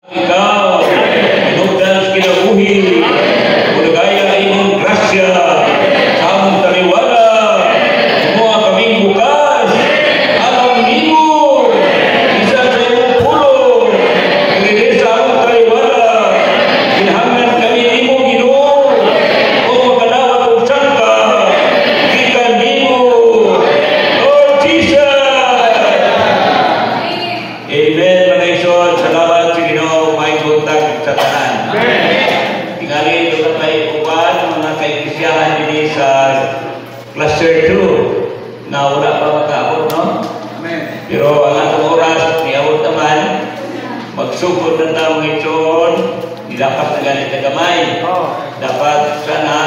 Ikaw, hinugdan sa kinabuhi, kunagaya imong grasya, sa among taliwala, kumuha kaming bukas, alam nimo, isa sa imong pulo, hindi sa among taliwala, kinahanglan kami nimo Ginoo, o magkadawat og sangka, gikan nimo, Lord Jesus. Amen, mga igsoon, salamat sa Ginoo, may buntag sa tanan. Tingali doon tayo upan, mga kaiglesiyahan din sa cluster 2 na wala pa makaabot, no? Pero ang atong oras, niabot naman, magsugod na tayo mga igsoon, nilapas na ganit na gamay. Dapat sana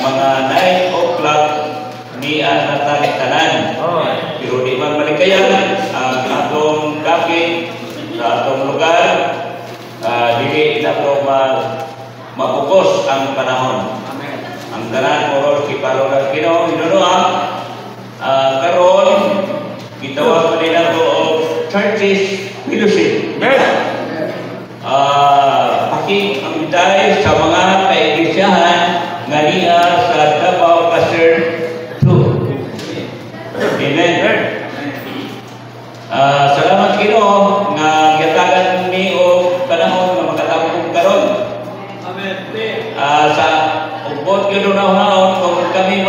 mga 9 o'clock niyan na tayo tanan. Pero di man malikayan ang atong kapit sa atong lugar, dili na ito mapukos ang panahon. Ang tanan oros kipalo ng Ginoo, hinunuha. Karon gitawag pa nila ito of churches fellowship. Pakikimitay sa mga kaiglesiyahan nga niya sa Davao Cluster 2. Amen. Salamat Ginoo nga giyatagan ni og panahon nga makatapos karon. Sa ubot gyud na unahon kung kami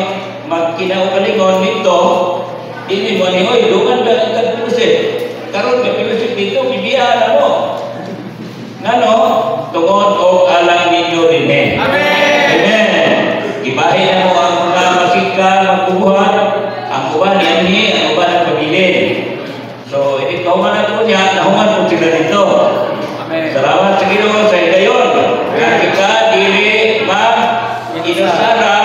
magkinaugalingon dito, ini mo ni oy duman ba ang kagpusit. Karon nga pilusip dito bibiya na mo. Ngano tungod og alang ninyo dinhi. Amen. Ibahin na mo ang mga masika magbuhat, ang uban ni ang uban ang pabilin. So, ini kauman na po niya, nahuman po sila dito. Salamat sa Ginoo sa higayon. Na kita dili mag-inusara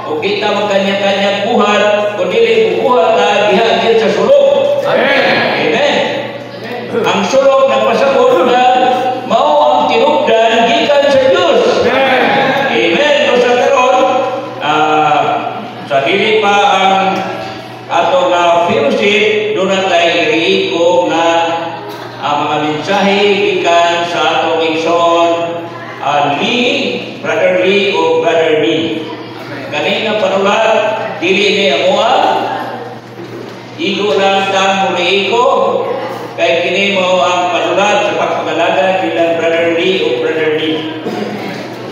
o kita magkanya-kanya buhat o dili buhat na diha sa sulok. Amen. Ang sulok nagpasabot na mao ang tinubdan gikan sa Dios. Amen. O sa karon, sa dili pa ang ato na fellowship, doon na tayo iriiko na ang mga mensahe gikan sa atong igsoon Lee, Brother Lee o Brother Lee. Kanina panulat, dili ni amuha, igo lang tang muriiko, kay kini mo ang panulat sa pagpangalaga bilang Brother Lee o Brother Lee.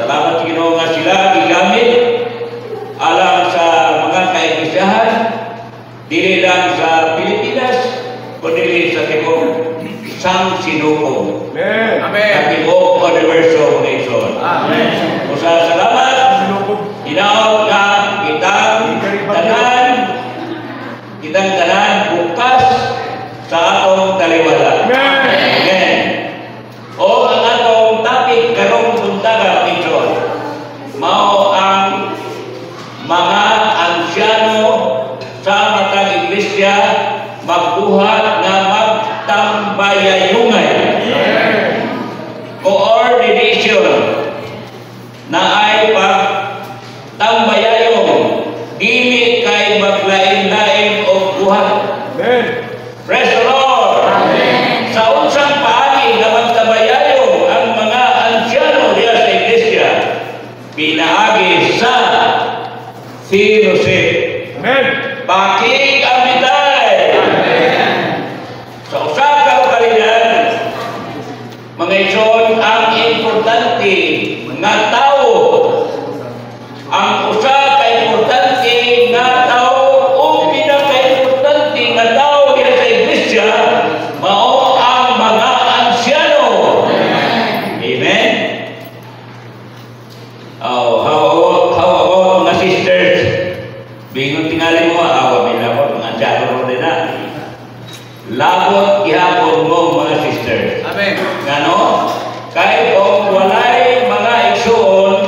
Salamat Ginoo nga sila gigamit alang sa mga kaiglesiyahan, dili lang sa Pilipinas, kundi sa tibok sang sinukong. Amen. Sa tibok universo ng igsoon. Amen. Usa salamat, hinaot na kitang tanan bukas sa atong taliwala. Amen. O ang atong topic karong buntaga ng igsoon, mao ang mga ansyano sa matang iglesia magbuhat na magtambayayungay. Coordination na ay pagtambayayong dili kay maglain-lain o buhat. Praise the Lord. Sa unsang paagi na magtambayayong ang mga ansyano diya sa iglesia pinaagi sa fellowship. Pakig ang bitay. Sa usa ka kalidad, mga igsoon, ang importante nga tao, ang usa ka importante nga tao o pinaka-importante nga tao diya sa iglesia, mao ang mga ansyano. Amen. How about mga sisters? Bingon tingali mo, awa may labot, mga ansyano rin na. Labot ihapon mo mga sisters. Amen. Ngano? Kahit kung walay mga igsoon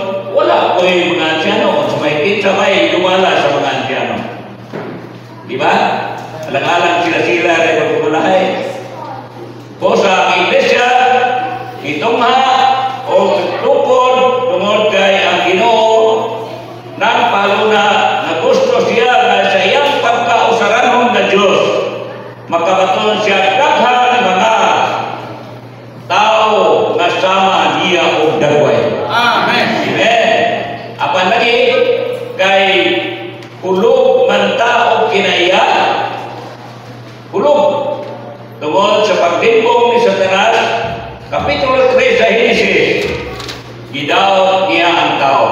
nga sama niya og dagway. Amen. Amen. Apan lagi kay hulog man tao kinaiya. Hulog. Tungod sa pagdimbong ni Satanas, Kapitulo 3 sa Henesis, gidaot niya ang tao.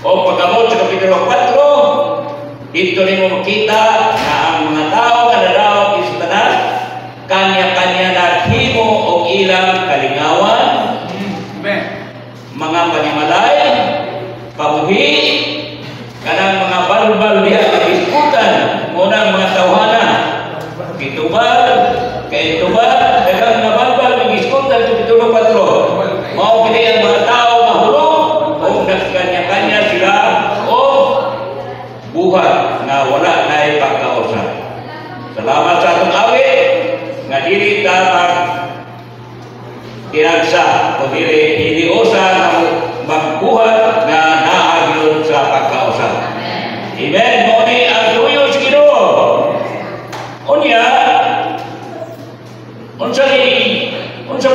O pagkamot sa Kapitulo 4, dito rin mo makita na ang mga tao na nadaot ni Satanas, kanya-kanya naghimo o ilang kalingawan, Amen. mga panimalay, pamuhi, kanang mga balbal diha iskutan, munang mga tawhana, kitubal, kaitubal, dagang mga balbal ng iskutan sa Kapitulo 4. Mao kini ang mga tao mahulog, o nagkanya-kanya sila o buhat nga wala na pagkausa. Salamat sa atong awit, nga dili dapat kinagsa o dili usa na magbuhat nga naagyon sa pagkausa. Amen. Mo ni ang tuyo sa Ginoo. Unya, unsa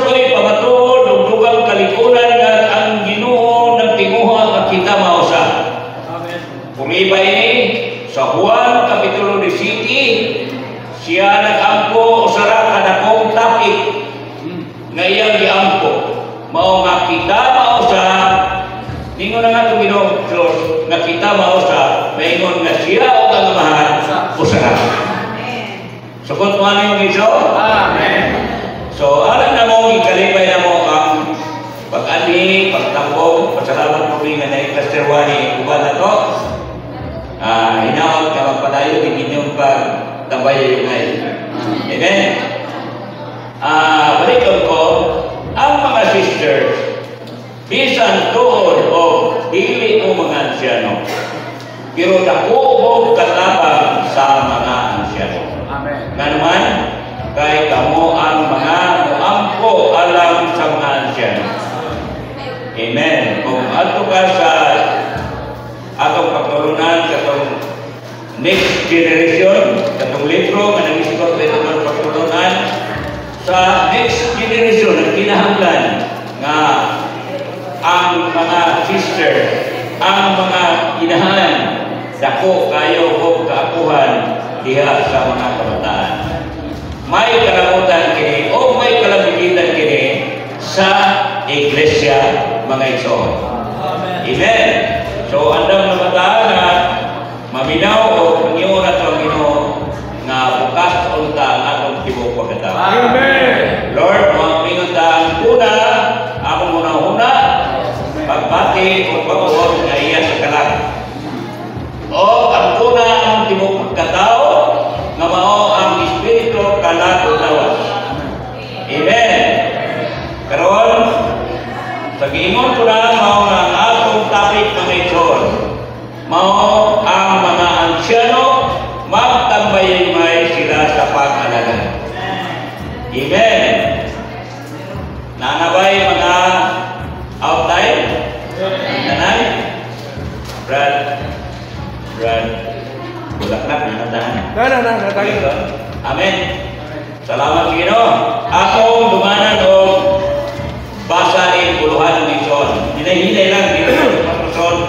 pa'y pamatuod o dugang kalikunan nga ang Ginoo nagtinguha nga kita mausa. Amen. Kumibay ni sa Juan Kapitulo 17, siya nag-ampo usara kadakong tapik nga iyang giampo. Mao nga kita mausa, ningon na nga Ginoo Diyos nga kita mausa, maingon nga siya o ang amahan usara. Sukot mo ano yung iso? Amen. So, alam na mo, ikalipay na mo ang pag-ani, pagtambong, pasalamat mo rin na Pastor Wani, uban na to. Hinaot ka magpadayo, din inyong pagtabay yung ngayon. Amen? Balikan ko, ang mga sisters, bisan tuod o dili mo mga ansyano, pero dako katabang sa mga ansyano. Amen. Nga naman, kay kamo ang mga muampo alam sa mga ansyano. Amen. Kung ato ka sa atong pagtulunan, katong next generation, katong libro, manangisikot ito ng pagtulunan, sa next generation, ang kinahanglan nga ang mga sister, ang mga inahan, dako kayo o kaapuhan diha sa mga kabataan. May kalamutan kini o may kalamitan kini sa iglesia mga igsoon. Amen. So andam na bataan na maminaw o pangiyon at ang Ginoo nga bukas unta ang atong tibok pagkatao. Amen. Lord, mga minunta ang una, ako muna-una, pagbati o pag-uwag na iya sa kalag. O ang una ang tibok pagkatao, nga mao ang Espiritu kalag lawas. Amen. Karon, sa giingon ko na mao ang atong topic mga igsoon. Mao ang mga ansyano magtambayay sila sa pag-alaga. Amen. Nanabay mga outtime? Nanay? Brad, bulak-lak na natahan. Tayo. Amen. Salamat sa Ginoo. Akong dumanan o basa ni puluhan ng igsoon. Hinay-hinay lang dito sa pagsusun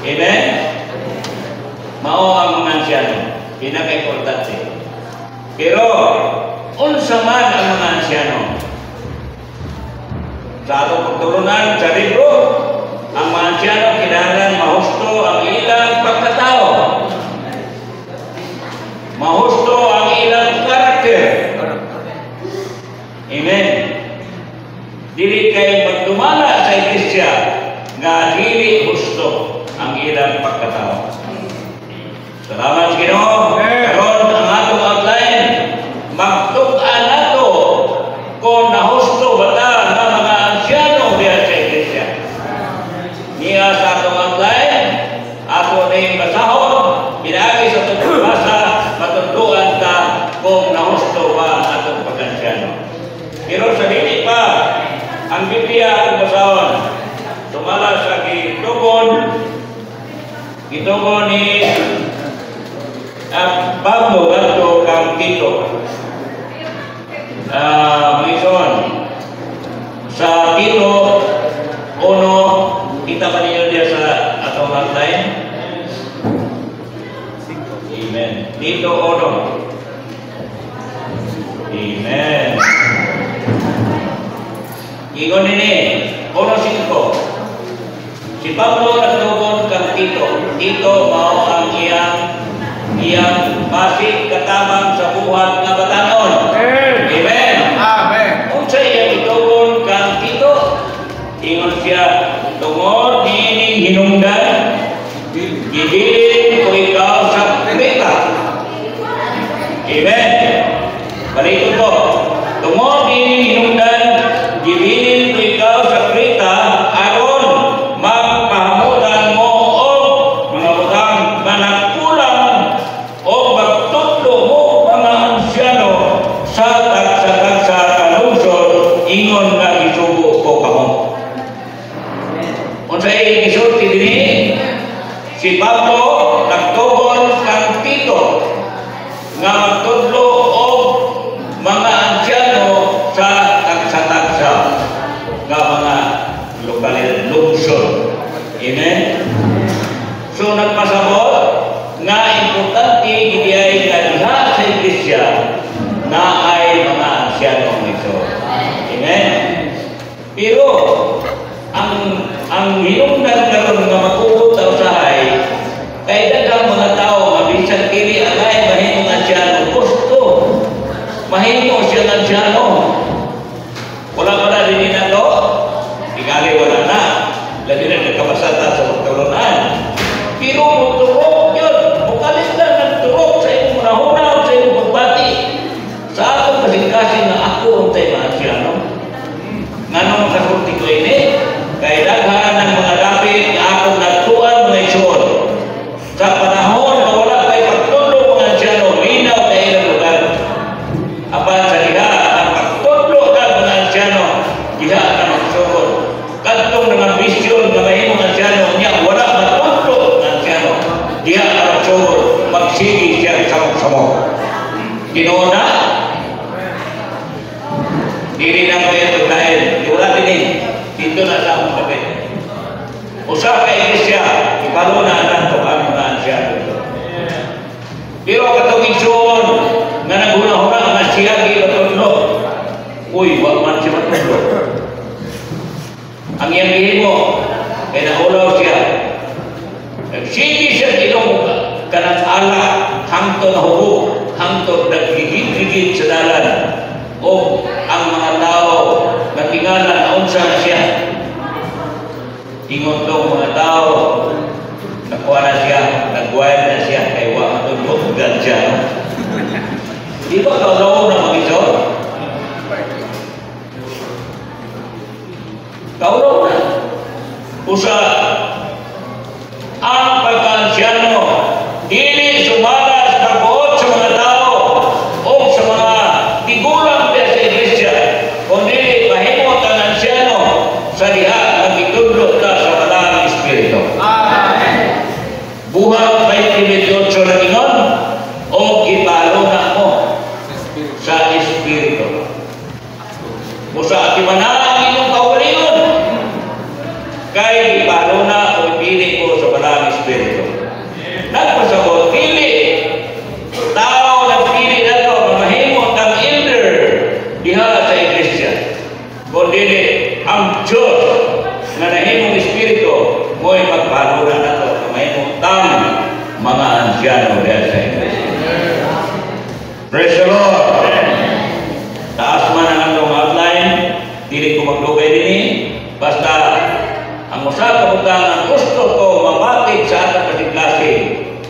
Amen? Mao ang mga anciano, pinaka-importante. Pero, unsa man ang mga anciano? Sa atong pagtulunan sa libro, ang mga anciano kinahanglan mahusto ang ilang pagkatao. Mahusto ang ilang karakter. Amen. Dili kay magdumala sa iglesia nga dili husto ang ilang pagkatao. Salamat sa Ginoo. Karon ang atong outline, magtug-an nato kung nahusto ba ta nga mga anciano diha sa iglesia. Niya sa atong outline, ato ning basahon, pinaagi sa atong pagbasa, matudloan ta kung nahusto ba atong pag-anciano. Pero sa dili pa, ang Biblia ang basahon, tumala sa gitugon ni Pablo ngadto kang Tito. Maison sa Tito 1, kita ba ninyo diya sa atong outline? Amen. Tito 1. Amen. Ingon nini 1:5. Si Pablo nagtugon kang Tito. Tito mao ang iyang basig katabang sa buhat nga batanon. Amen. Amen. Unsa iyang itugon kang Tito? Ingon siya, tungod niining hinungdan, gibilin ko ikaw sa Kreta. Amen. Balikan ko. Tungod niining hinungdan, gibilin ko ikaw sa Kreta, aron magpahamutan mo o mga butang managkulang o magtutlo mo mga ansyano sa tagsa-tagsa kalungsod, ingon nga gisugo ko kamo. Unsay gisulti dinhi? Si Pablo nagtugon kang Tito nga magtudlo og mga ansyano sa tagsa-tagsa nga mga lokalidad lungsod. Amen. So nagpasabot nga importante gidiyay kadiha sa iglesia na ay mga ansyano ito. Amen. Pero ang hinungdan karon nga mag-uot sa usahay kay daghang mga tao nga bisan dili alay mahimong ansyano, gusto mahimo siya ansyano. Wala din na to, tigali wala na. Labi na nagkabasata sa pagtulunan. Pero magturok yun. Bukalit na nagturok sa inyong manahuna, sa inyong pagbati. Sa atong kasing-kasing na ako ang tayo mga anciano. Nga nung kasulti ko ini, kay daghan ng mga dapit na akong nagtuan mga isyon. Sa panahon na wala kay pagtulong mga anciano, linaw na ilang lugar. Apan sa diha, ang pagtulong ng mga anciano, diha na magsugod. Kadtong mga bisyon na mahimong anciano niya, wala matulong ng anciano. Diha na magsugod, magsigi siya samok-samok. Ginoo na, dili na kayo taglain. Wala din eh. Dito na sa akong kapit. Usa ka iglesia, ibalo na nato ang mga anciano. Pero katong igsoon, nga naghuna-huna nga siya gibatullo. Uy, wag man siya matullo. Ang iyang gihimo, kay naulaw siya. Nagsigi siya ilong kanang ala, hangtod na hubog, hangtod nagigit-gigit sa dalan. O ang mga tao na tingalan na unsa na siya. Ingon tong mga tao, nakuha na siya, nagwayad na siya, kay wa matulog siya. No? Di ba kaulaw na mag-isod? Kaulaw na. Usa, ang pagka-ansyano, dili sumalas pagbuot sa mga tao o sa mga tigulang sa iglesia, kundi mahimot ang ansyano sa diha nagitudlo ta sa Balang Espiritu. Amen. Buhat 28 na ingon, o ipalo na mo sa Espiritu. Musa ati manang inyong kaugalingon, kay ipaluna o ipili ko sa Balang Espiritu. Nagpasabot, pili. Tao nagpili na ito, mamahimot ang elder diha sa iglesia. Kundi ang Diyos na nahimong Espiritu mo'y magpaluna na ito, mamahimot ang mga ansyano diha sa iglesia. Praise the Lord. Taas man ang atong outline, dili ko maglugay din eh. Basta ang usa ka butang ang gusto ko mamatid sa atong klase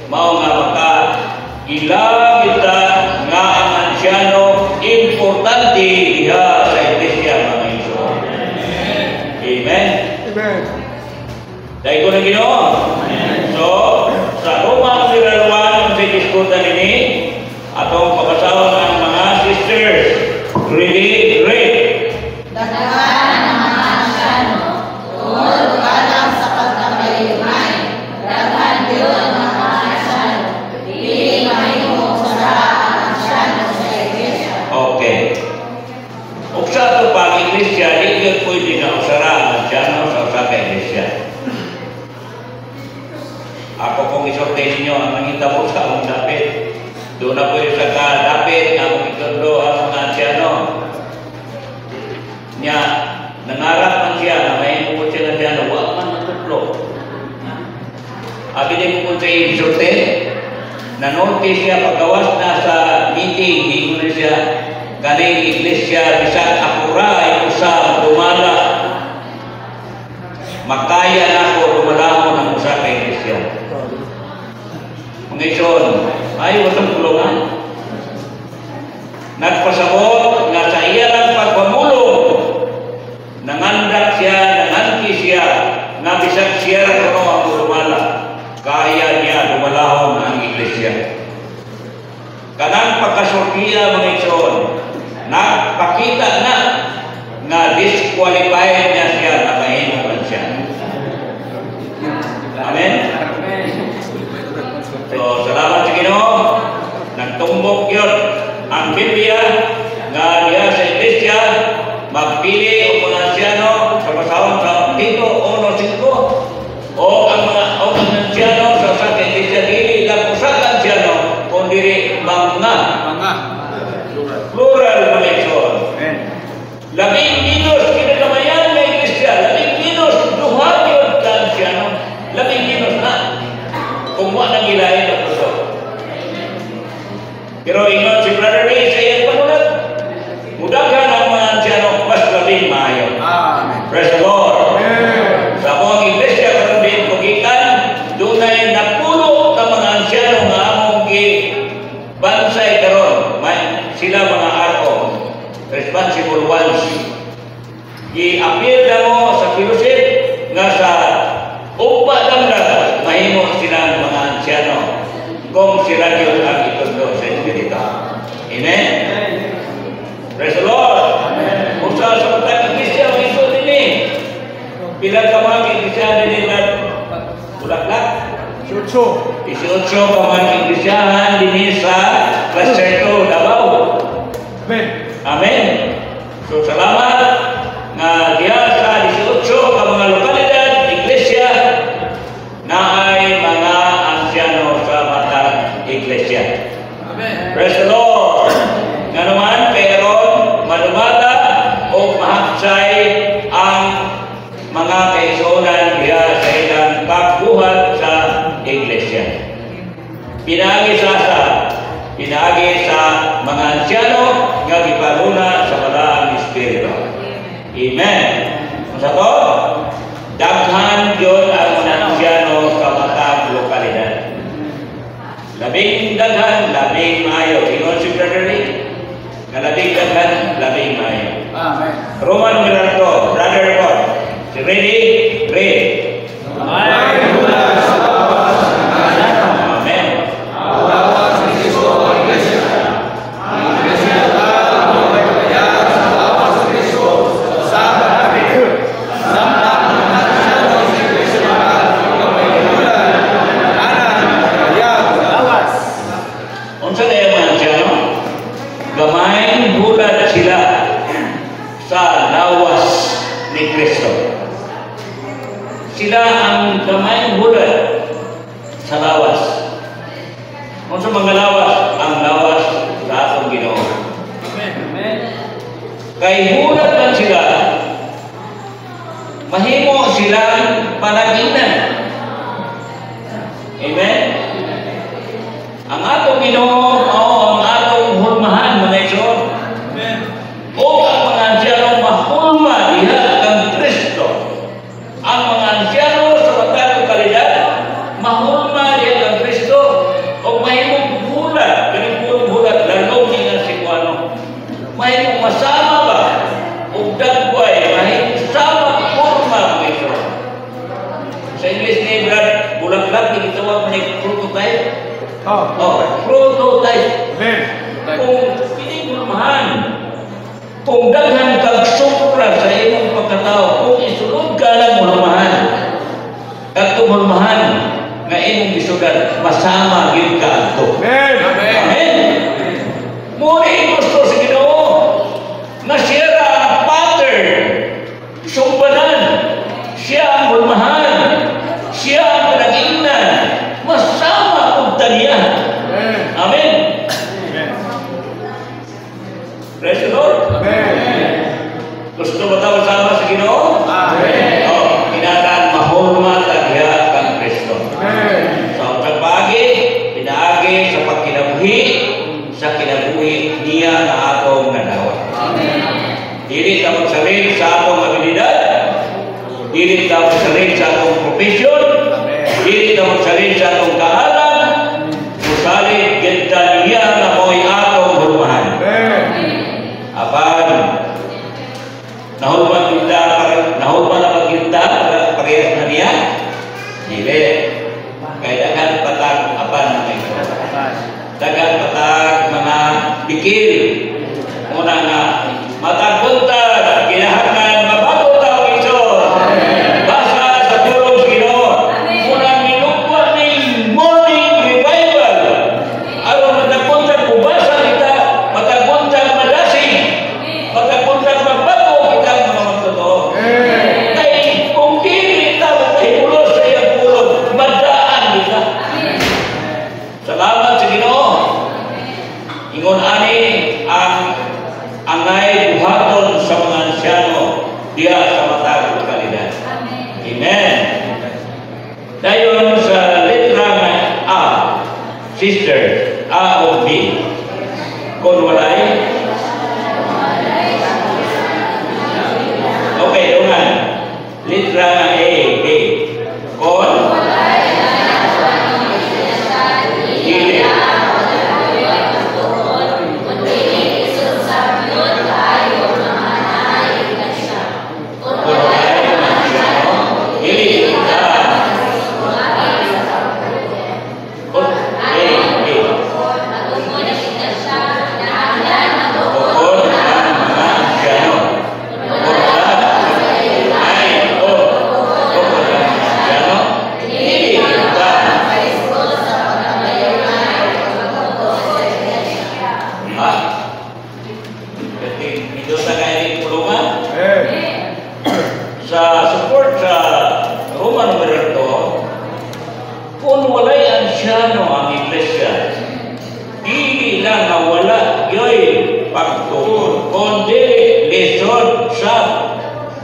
mao nga maka-ila kita nga ang ansyano importante diha sa iglesia mga igsoon. Amen. Amen. Dahil ko na Ginoo. So, sa Roma ang diskutan ini atong pagkasawang ang mga sisters. Ready? Ready? Dagdagan ang mga asyano, tungod alam sa pagkakalimay, daghan yun ang mga asyano, dili mahimong sara ang asyano sa iglesia. Okay. Uksa ito pang iglesia, hindi pwede na usara ang asyano sa usa ka iglesia. Ako kung isorte ninyo ang nangitabo sa among dapit. Doon na pwede sa kadapit na among itundo ang mga asyano. Nya, nangarap man siya na may mukod siya na asyano, wag man matutlo. Abi din mukod sa isorte, nanote siya paggawas na sa meeting, hindi ko siya kaning iglesia, bisag akuray, usa, dumala. Makaya na ako dumalahon ang usa ka iglesia. Mga ison, ay wasang tulungan. Nagpasabot nga sa iya lang pagpamulong, nangandak siya, nanganki siya, nga bisag siya kuno ang dumala. Kaya niya dumalahon ang iglesia. Kanang pagkasortiya mga ison, nagpakita na nga disqualified niya siya na mahinuman siya. Amen? So, salamat sa Ginoo. Nagtumbok yun ang Biblia nga diya sa iglesia magpili o mga asyano sa pasawang sa Tito 1:5 o ang mga asyano sa usa ka iglesia dili lang usa ka asyano kundi mga plural mga igsoon. Labing minus kinagamayan na iglesia, labing minus duha yun ka asyano, labing minus na kung wala nang ilahin ang puso. Pero ingon si Brother Ray sa iyang panulat, mudagan ang mga asyano mas labing maayo. Amen. Praise the Lord. Amen. Sa mga iglesia karon din kugikan, dunay napuno ka mga asyano nga among bansay karon. Sila mga arko, responsible ones. I-appeal na mo sa fellowship nga sa upa damdag mahimo silang mga asyano kung sila yun ang itundo sa Espiritu. Amen? Praise the Lord. Kung sa mga iglesia ang iso din eh. Pila ka mga iglesia din na Bulaklak? 18 ka mga iglesiahan din sa Cluster 2, Davao. Amen. Amen. So salamat nga diha sa 18 ka mga lokalidad, iglesia na ay mga anciano sa matag iglesia. Amen. Praise the Lord. Nga naman, mayroon malumata o mahaksay ang mga kaigsuonan diha sa ilang pagbuhat sa iglesia. Pinagi sa mga anciano nga gipaluna sa Balang Espiritu. Amen. Sa to, daghan yun ang mga anciano sa matag lokalidad. Labing daghan, labing maayo. Ingon si Brother Rick, nga labing daghan, labing maayo. Amen. Roman numeral 2, Brother God. Ready? Read. Amen. Amen. Unsa na yung mga anciano? Gamay bulat sila sa lawas ni Kristo. Sila sila ang gamayng bulan sa lawas. Kung sa mga lawas, ang lawas sa atong Ginoo. Amen. Kay bulat lang sila, mahimo silang panaginan. Amen? Ang atong Ginoo mao ang atong hulmahan, mga igsoon. Amen. O ang mga ansyano mahulma diha kang Kristo. Ang mga ansyano sa matag kalidad mahulma diha kang Kristo. O mahimong bulat, ganitong bulat lalo nga si Juano. Mahimong masama ba? O dagway, mahimong sama hulma, mga igsoon. Sa English ni Brad, bulat-bulat ginitawag ni prototype. Prototype. Amen. Kung pinigulmahan, kung daghan kag supra sa imong pagkatao, kung isulod ka lang hulmahan, at tumulmahan nga imong isudan, masama gyud ka adto. Amen. Amen. Muna gusto sa Ginoo na siya ra ang pattern, sumbanan, siya ang hulmahan, siya ang pinag-ingnan, masama kung taniya. Amen. Amen. Praise the Lord. Amen. Gusto mo tayo sama sa Ginoo? Amen. Oh, kinahanglan mahulma tagya kang Kristo. Amen. Sa unsang bagay, pinaagi sa pagkinabuhi, sa kinabuhi niya na atong nadawat. Dili ta magsalig sa atong abilidad, dili ta magsalig sa atong profesyon, dili ta magsalig sa atong kaalam, musalig gid niya na mo'y atong hulmahan. Apan, nahulman na kita parehas na niya? Dili. Kaya dagan patag apan na may dagan patag mga bikil. Muna nga, matagpunta, kinahanglan, mabago tao ito. Basa sa tulong sa Ginoo. Muna minukwa ng morning revival. Aron matagpunta, bubasa kita, matagpunta, madasing. Magkapunta magbago kita mga magtotoo. Kaya kung dili kita magkahimulos sa iyang pulong, madaan kita. Salamat sa Ginoo. Ingon ani ang angay buhaton sa mga ansyano diya sa matag kalidad. Amen. Dayon sa letra nga A, sister, A o B. Kung walay, okay, dungan. Litra A, B. Kon? Dili. Dili. Kon? A, B. Kon ang mga ansyano. Sa support sa Roman numero 2, kung walay ansyano ang iglesia, dili lang nawala yoy pagtuon, kundi lesson sa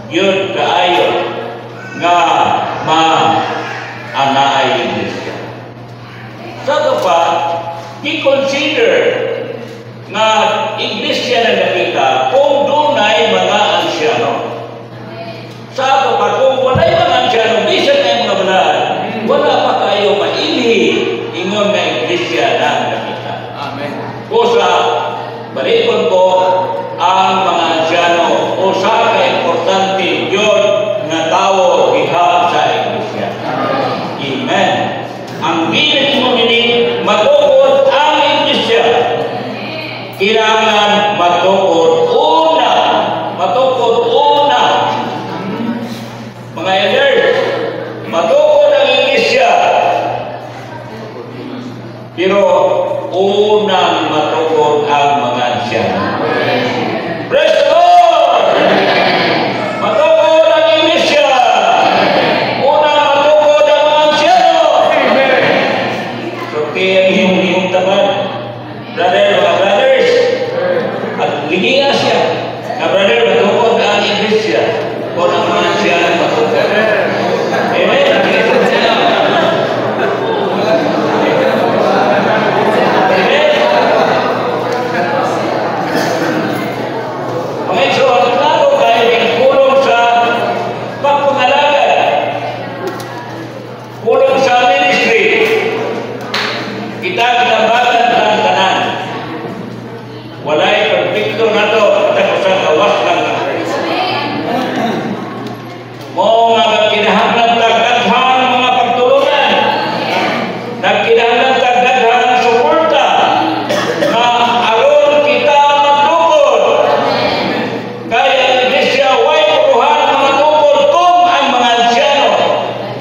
yun kaayo nga ma-anaay iglesia. Sa ito pa, i-consider nga iglesia na nakita kung dunay mga ansyano. Sa ato pa, kung wala yung mga ansyano, bisan na yung mga balaan, wala pa kayo maili ingon na iglesia na nakita. Amen. Kusa, balikon ko ang mga ansyano, usa ka importante yun na tao diha sa iglesia. Amen. Ang bilis mo nini, matukod ang iglesia. Kailangan matukod una. Matukod una. Mga elders, matukod ang iglesia. Pero unang matukod ang mga ansyano. Praise the Lord! Matukod ang iglesia. Unang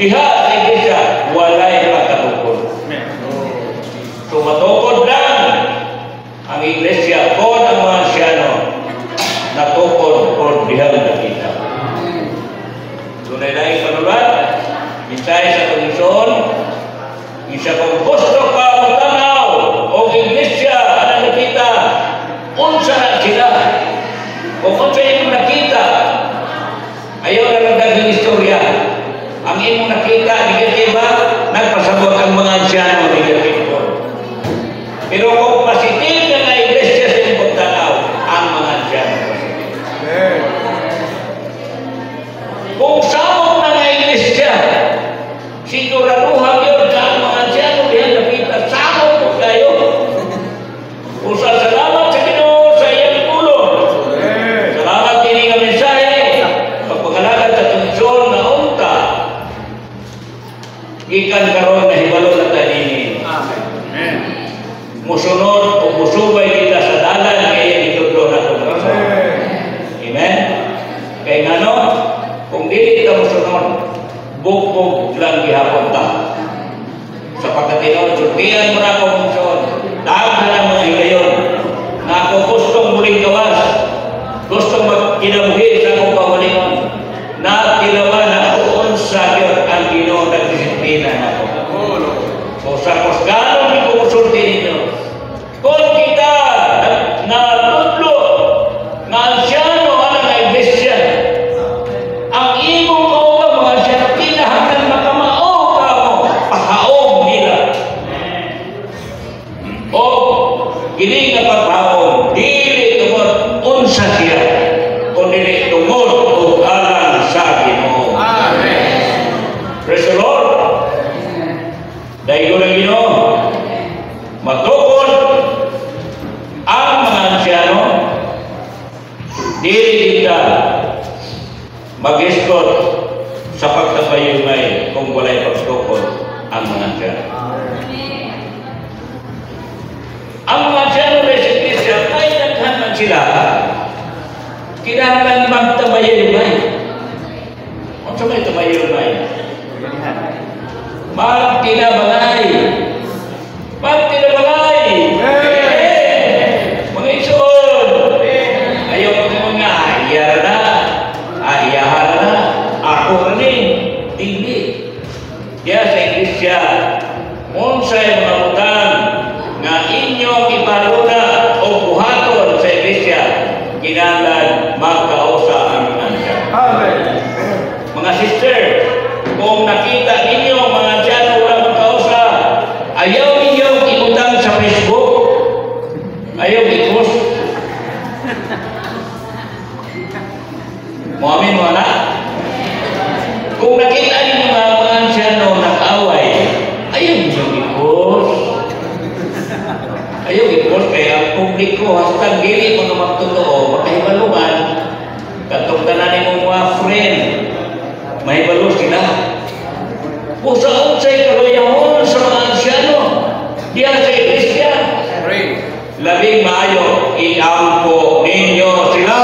diha sa iglesia, walay pagkatukod. So matukod lang ang iglesia kung ang mga asyano natukod o diha nakita. Tunay na ipanulat, misay sa komisyon, isa kung gusto ka magtanaw o iglesia ang nakita, unsa na sila. Kung unsa yung nakita, ayaw na nagdagang istorya. Ang imong nakita, negatiba, nagpasabot ang mga asyano negatibo. Pero kung positive na nga iglesia sa imong pagtanaw, ang mga asyano positive. Kung samot na nga iglesia, siguraduhan yun sa ang mga asyano diyan nakita, samot po kayo. Usa salamat sa Ginoo sa iyang tulong. Salamat kini nga mensahe, pagpangalagan sa tungsyon na unta. Gikan karon na hibalo na tayo ini. Amen. Musunod o musubay kita sa dalan kaya itudlo na ito. Amen? Kaya nga no, kung dili kita musunod, bukbog lang gihapon ta. Sa pagkatinood, sultihan mo na akong musunod. Lahat na lang mga higayon na ako gustong muling gawas, gustong magkinabuhi sa akong kawalingon, na tinawa na ako unsa yun ang Ginoo nagdisiplina na ako. So sa kusganon ni kumusulti ninyo, kung kita natudlo na asyano ang iglesia, ang imong kaugaw mga asyano, kinahanglan makamao ka mo, pahaog nila. O kini nga pagpahaog, dili tungod unsa siya, kung dili tungod o alang sa Ginoo. Praise the Lord. Dahil ko lang Ginoo, matukod ang mga asyano, dili kita mag-escort sa pagtabayumay kung walay pagtukod ang mga asyano. Ang mga asyano na sa iglesia, ay naghanan sila. Kinahanglan magtabayumay. Ano sa may tabayumay? Magtinabangay. Magtinabangay. Mga isun. Ayaw mo nga, iyara na. Iyahan na. Ako rin. Hindi. Kaya sa iglesia, unsay mga utang nga inyong iparuna o buhaton sa iglesia, kinahanglan magkausa ang mga. Mga sister, kung nakita ninyo mga asyano wala magkausa, ayaw ninyo iutang sa Facebook, ayaw i-post. Muamin mo na. Kung nakita ninyo mga asyano nag-away, ayaw ninyo i-post. Ayaw i-post kaya ang publiko hastang dili mo na magtotoo, makahibaluman, katong tanan mo mga friend, mahibalo sila. O saan-sa'y karuyahon sa mga asyano, diyan sa iglesia. Labing maayo, iampo ninyo sila.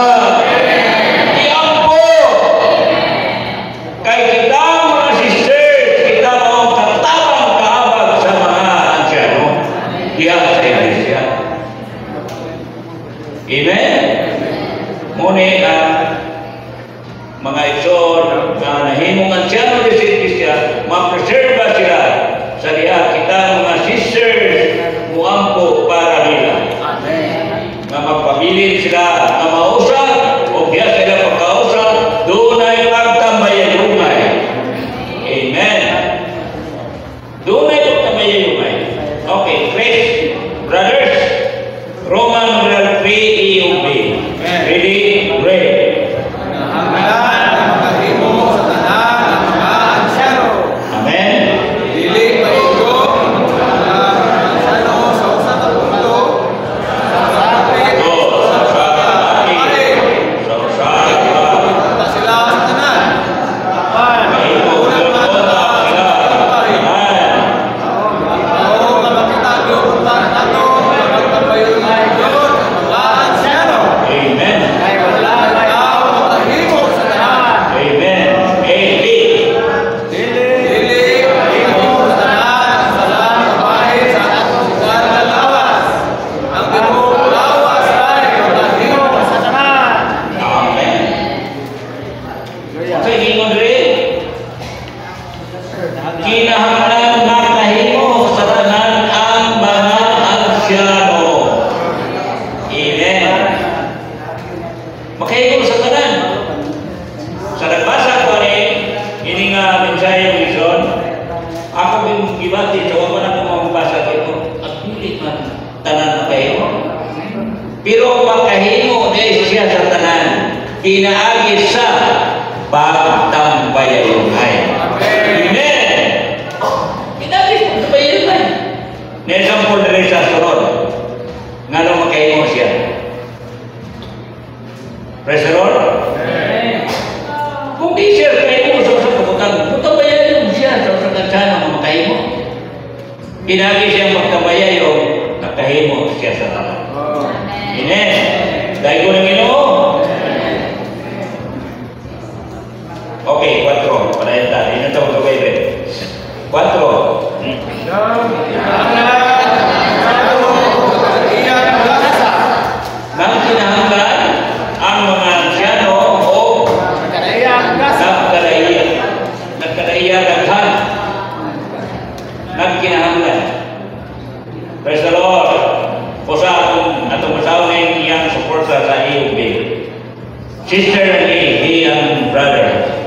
Iampo! Kay kita mga sisters, kita mga katabang kaabag sa mga asyano, diyan sa iglesia. Amen? Muna mga ison na nahimong asyano di sa iglesia, ma-preserve kinahanglan makahimo sa tanan ang mga ansyano. Amen. Makahimo sa tanan. Sa nagbasa ko ini nga mensahe vision, ako bin gibati sa wala na ko mabasa ito. At dili man tanan makahimo. Pero makahimo dahil siya sa tanan, pinaagi sa pagtambayayunay. Amen. Pinaagi sa pagtambayayunay. Na-example na rin sa sunod. Nga nung makahimo siya. Praise the Lord. Kung di siya kahimo sa pagtambayayun siya sa kansana ng makahimo. Pinaagi siya magtambayayun, nakahimo siya sa tanan. Amen. Dahil ko ng Ginoo. Okay, 4. Panayin tayo. Ino ito ito kayo. 4. Nang kinahanglan ang mga anciano o nagkadaiya daghan. Nang kinahanglan. Praise the Lord. Kusa atong masawin iyang suporta sa iyong bill. Sister ni iyang brother.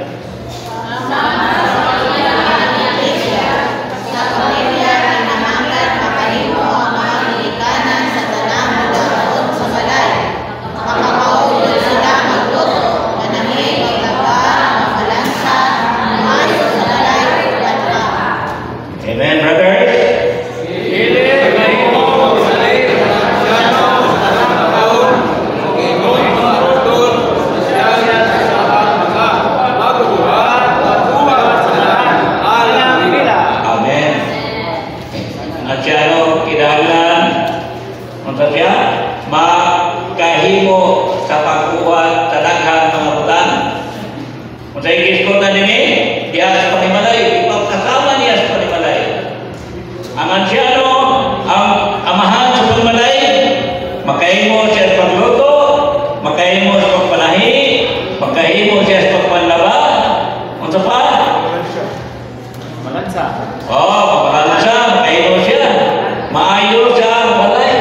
Amen, brothers. Makahimo sa pagkuha sa daghang mga butang. Kung sa ikiskutan nini, diya sa panimalay, ipagkasama niya sa panimalay. Ang ansyano, ang amahan sa panimalay, makahimo siya sa pagluto, makahimo sa pagpanahi, makahimo siya sa pagpanlaba. Kung sa pa? Malansa. Mabalansa, makahimo siya. Maayo siya ang balay.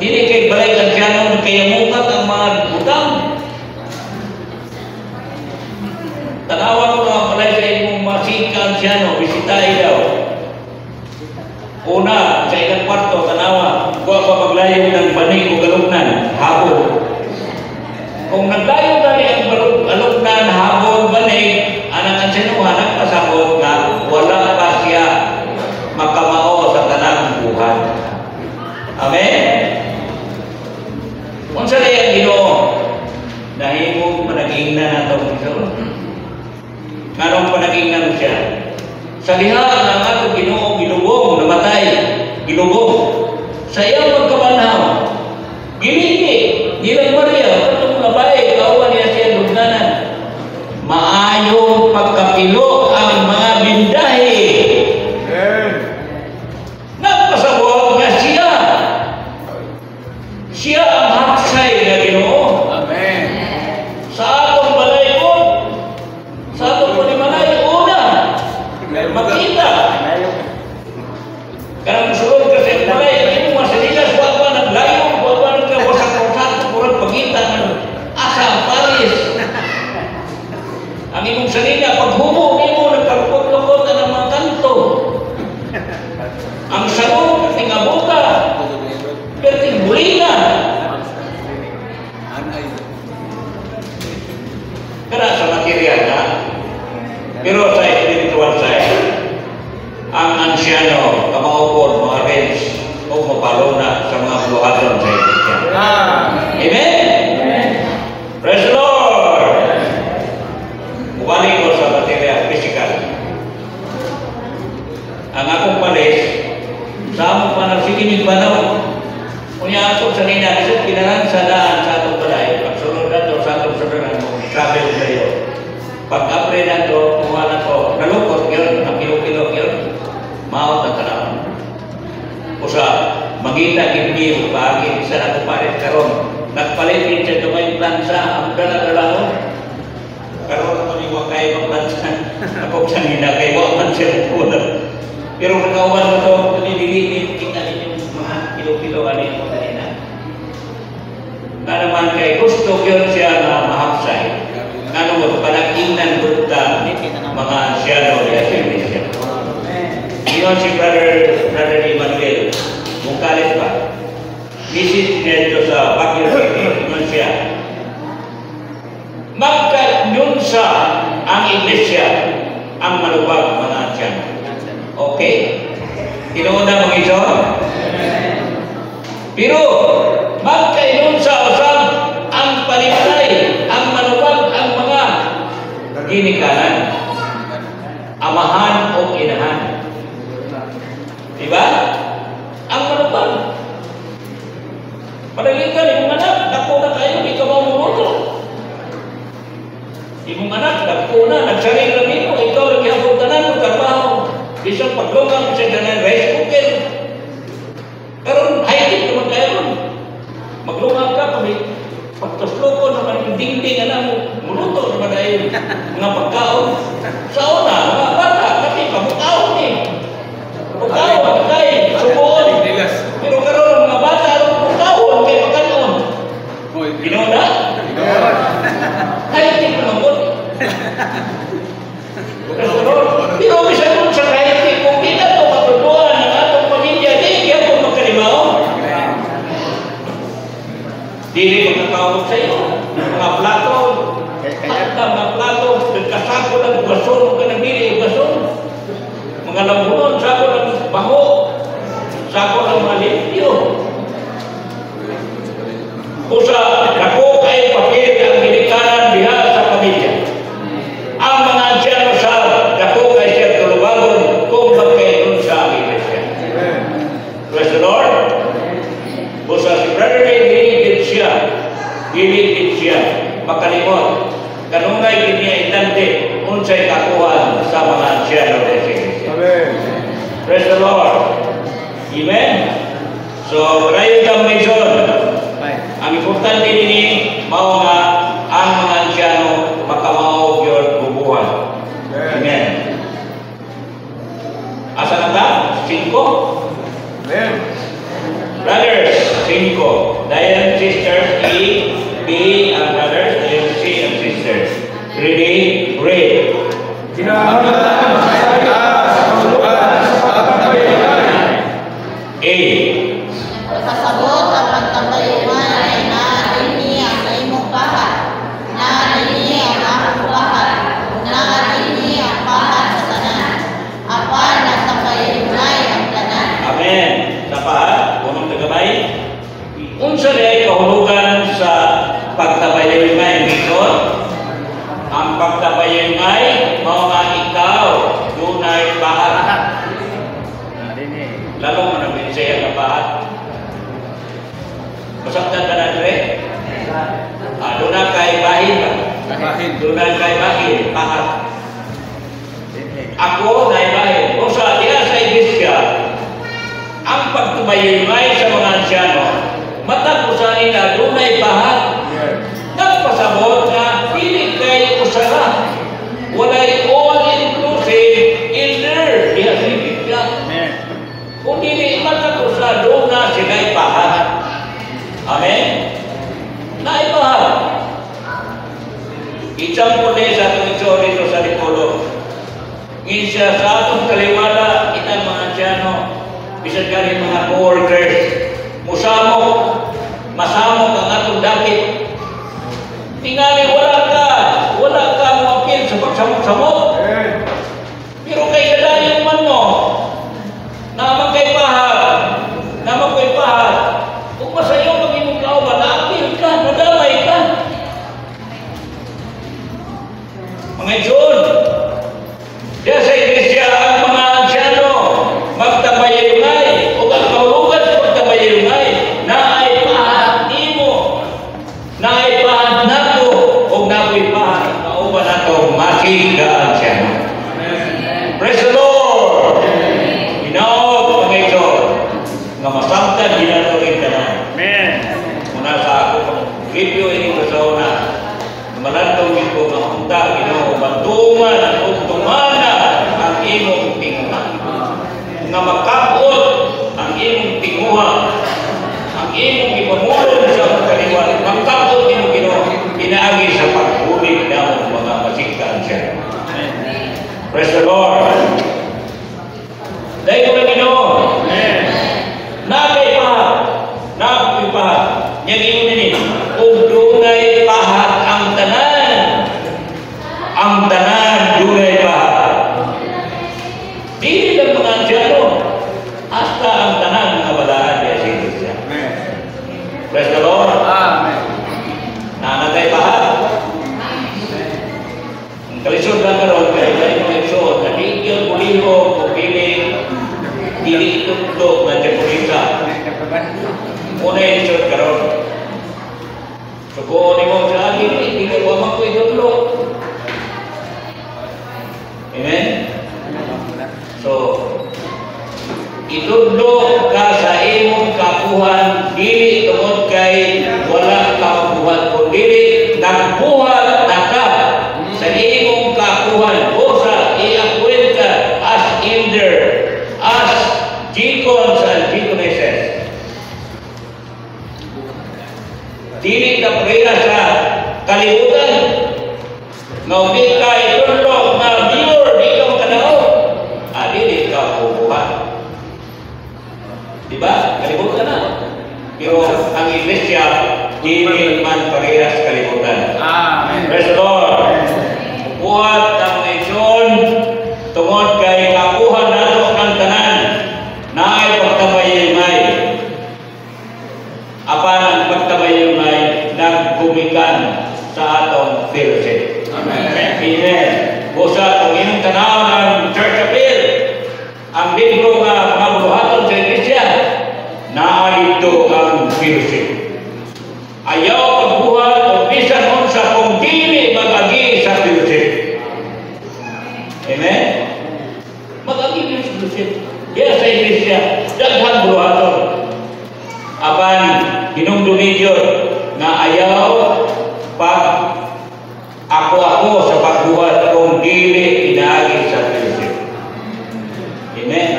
Dili kay balay kansyano kaya mukat ang mga butang. Tanawa ko mga balay sa imong masing kansyano, bisitahin daw. Una, sa ilang kwarto, tanawa, kuha pa maglayo ng banig o galugnan, hapon. Kung naglayo na ang galugnan, hapon, banig, anang kansyano, hanap pasabot na wala pa siya makamao sa tanang buhay. Amen? Kung sa ang Ginoo, nahimong panagingnan na itong Ginoo. Anong panagingnan siya? Sa liha ng atong Ginoo, ginubong, namatay, ginubong. Sa iyang magkabanhaw, giligi, nilang Maria, itong labay, kauwan niya siya lugnanan. Maayong pagkapilo ang mga bindahi. Nagpasabot nga siya ang haksay na Ginoo. Amen. Sa atong balay ko, sa atong panimalay, una, makita. Karang musulod kasi balay, yung mga salilas, huwag pa naglayo, huwag pa nagkawasak-wasak, kurang pagkita ng asa ang Paris. Ang imong salina, paghubo, imo nagkarukot-lukot ng mga kanto. Ang sarong, tingabuka, perting bulina. Kaya sa material na, pero sa spiritual side, ang ansyano, kamaupon, mga reds, o mapalo na sa mga buhaton sa Iglesia. Amen? Praise the Lord! Bumalik ko sa material, physical. Ang akong palis, sa among panagsigimig banaw, kunya ako sa nina, kasi kinalan sa daan sa atong balay, pagsunod na to sa atong sunod mo, travel kayo. Pag-apre na to, kumuha na to, nalukot yun, ang kilo-kilo yun, maot ang tanawin. Usa, magita gindi, bakit isa na kupalit karon, nagpalit din siya tumay plansa, ang dala-dalahon. Karon ako ni Wakay magplansa, ako sa nina kay Wakman Pero nagkawan mo ito, nililipit kita ninyo mga kilo-kilo ano yung kanina. Na naman kay gusto yun siya na mahapsay. Nga naman, panaginan buta mga asyano di Asya. Iyon si Brother Emmanuel, Mungkalit pa. Visit niya ito sa Baguio City, iyon siya. Magkanyunsa ang iglesia, ang malubag mga asyano. Okay? Tinuuna mong iso? Pero, magkanyunsa usap ang palimalay, ang malubag, ang mga ginikanan, amahan o inahan. Diba? Ang malubag. Panagitan, imong anak, dako na kayo, di ka mamumuto. Imong anak, dako na, nagsaring lang mo, ikaw lagi ang tanan mo, trabaho. Isang paglungang sa ganan, rice cooker. Pero, high-tech naman kayo ron. Maglungang ka, pagtusloko naman yung dingding, alam mo, muluto naman ay mga pagkaon. Sa una, mga bata, kasi pamutaon eh. Pagkaon, kain, subuon. Pero karoon, mga bata, pagkaon, kay pagkaon. Ginoon high-tech naman mo. Pero bisa kung sa high-tech, kung di na ito matutuan ng atong pamilya, di kaya kung magkalimaw. Dili magkakawag sa iyo. Mga plato, mga plato, nagkasako ng gason, ka nabili yung gason. Mga lambunon, sako ng baho, sako ng mga limpyo. Kung sa dako ay papel ang ginikanan diha sa pamilya. Ang mga asyano sa dako ay siya tulubagon kung magkailun sa iglesia. Praise the Lord. Kung sa si Brother Ray, diligid siya, makalimot. Kanungay kiniya itante, unsay kakuhan sa mga asyano sa iglesia. Amen. Praise the Lord. Amen. So, rayon kang mission. Ang importante nini, mao nga ang mga asyano makamao yun bubuhan. Amen. Asa na ta? 5? Amen. Brothers, 5. Dahil sisters, A, B, and brothers, and C, and sisters. Ready? Read. Kinahanglan saya sa kaluan sa pagtabayunan. A. Kasabot ang pagtabayuan ay naadini ang imong pahat, naadini ang akong pahat, naadini ang pahat sa tanan. Apan nagtabayunay ang tanan. Amen. Sa pahat, unang tagamay. Unsa day kahulugan sa pagtabayungay dito? Ang pagtabayungay mao nga ikaw dunay pahat. Lalo mo nang binsaya nga pahat. Masaktan ka na dire? Doon na kay bahin ba? Doon na kay bahin, pahat. Ako na bahin. O sa diya sa iglesia, ang pagtabayungay sa mga asyano, matag usahin na doon ay pahat. Nagpasabot na hindi kay usara. Walay all-inclusive elder. Diya sa iglesia. Kung hindi matag usa, doon na sila'y pahat. Amen? Naipahat. Example din sa atong iso dito sa Lipolo. Isa sa atong kaliwala, itang mga asyano, bisan kani mga co-workers, musamok, masamok ang atong dakit. Tingali wala ka mo apil sa pagsamok-samok. Pero kay kadayon man mo, naman kay pahat, kung masayo pag imong kauban, naapil ka, nadamay ka. Mga John, diya sa iglesia ang mga asyano, magtabayungay, o ang kahulugan sa pagtabayungay, na ay pahat nimo, na ay pahat nato, o na ko'y pahat, kauban nato, makigaan siya. Lord. Dahil ko na Ginoo. Nakay pahat. Yang ingon ini, kung dunay pahat ang tanan dunay pahat. Dili lang mga anciano, hasta ang tanan kabalaan niya sa Iglesia. Praise the Lord. Nanatay pahat. Ang kalisod lang karon kay kalisod na di yung puliho o dili itutlo na deponisa. Una yung lisod karon. So kung ni mo sa akin, hindi ko wamang ko itutlo. Amen? So, itutlo ka sa imong kapuhan, dili tungod kay wala kapuhan, kung dili nagbuhat na ka sa imong kapuhan, o sa i-appoint ka as elder, as deacons and deaconesses. Dili ka prera sa kalibutan. Di ka itulog na viewer, di ka makanaw. Dili ka pupuhan. Diba? Kalibutan na. Pero ang Iglesia, dili man parehas kalibutan. Praise the Lord. Pupuhat ang naisyon, tungod kay kapuhan nato ang tanan, na ay pagtamayimay. Apan ang pagtamayimay, naggumikan sa atong fellowship. Amen. Busa kung inyong tanaw ng Church Appeal, ang libro nga mga buhaton sa Iglesia, naarito ang fellowship. Ayaw pagbuhat o bisan unsa kung dili mag-agi sa fellowship. Amen? Mag-agi sa fellowship. Kaya sa Iglesia, daghang buhaton. Apan, hinungdumi yun na ayaw pag ako sa pagbuhat kung dili inaagi sa fellowship. Amen?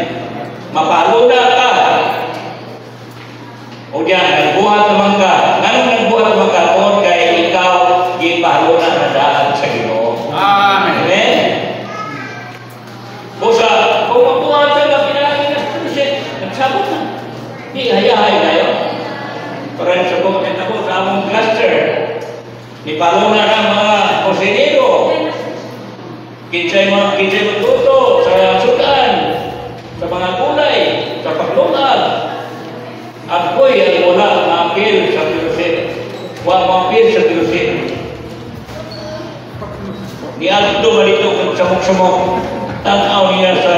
Mapaluna ka. O diyan, nagbuhat naman ka. Anong nagbuhat naman ka? Kung kaya ikaw, ipaluna na daan sa Ginoo. Amen? Busa, kung magbuhat ka na pinaagi na fellowship, nagsabot na. Di hayahay na yun. Parang sa comment ako sa among cluster, ipaluna na mga kusinero. Kinsay matuto sa sudan, sa mga kulay, sa paglungag. At ko'y ang wala na-appeal sa fellowship. Wa ma-appeal sa fellowship. Ni Aldo malito kung samok-samok. Tanaw niya sa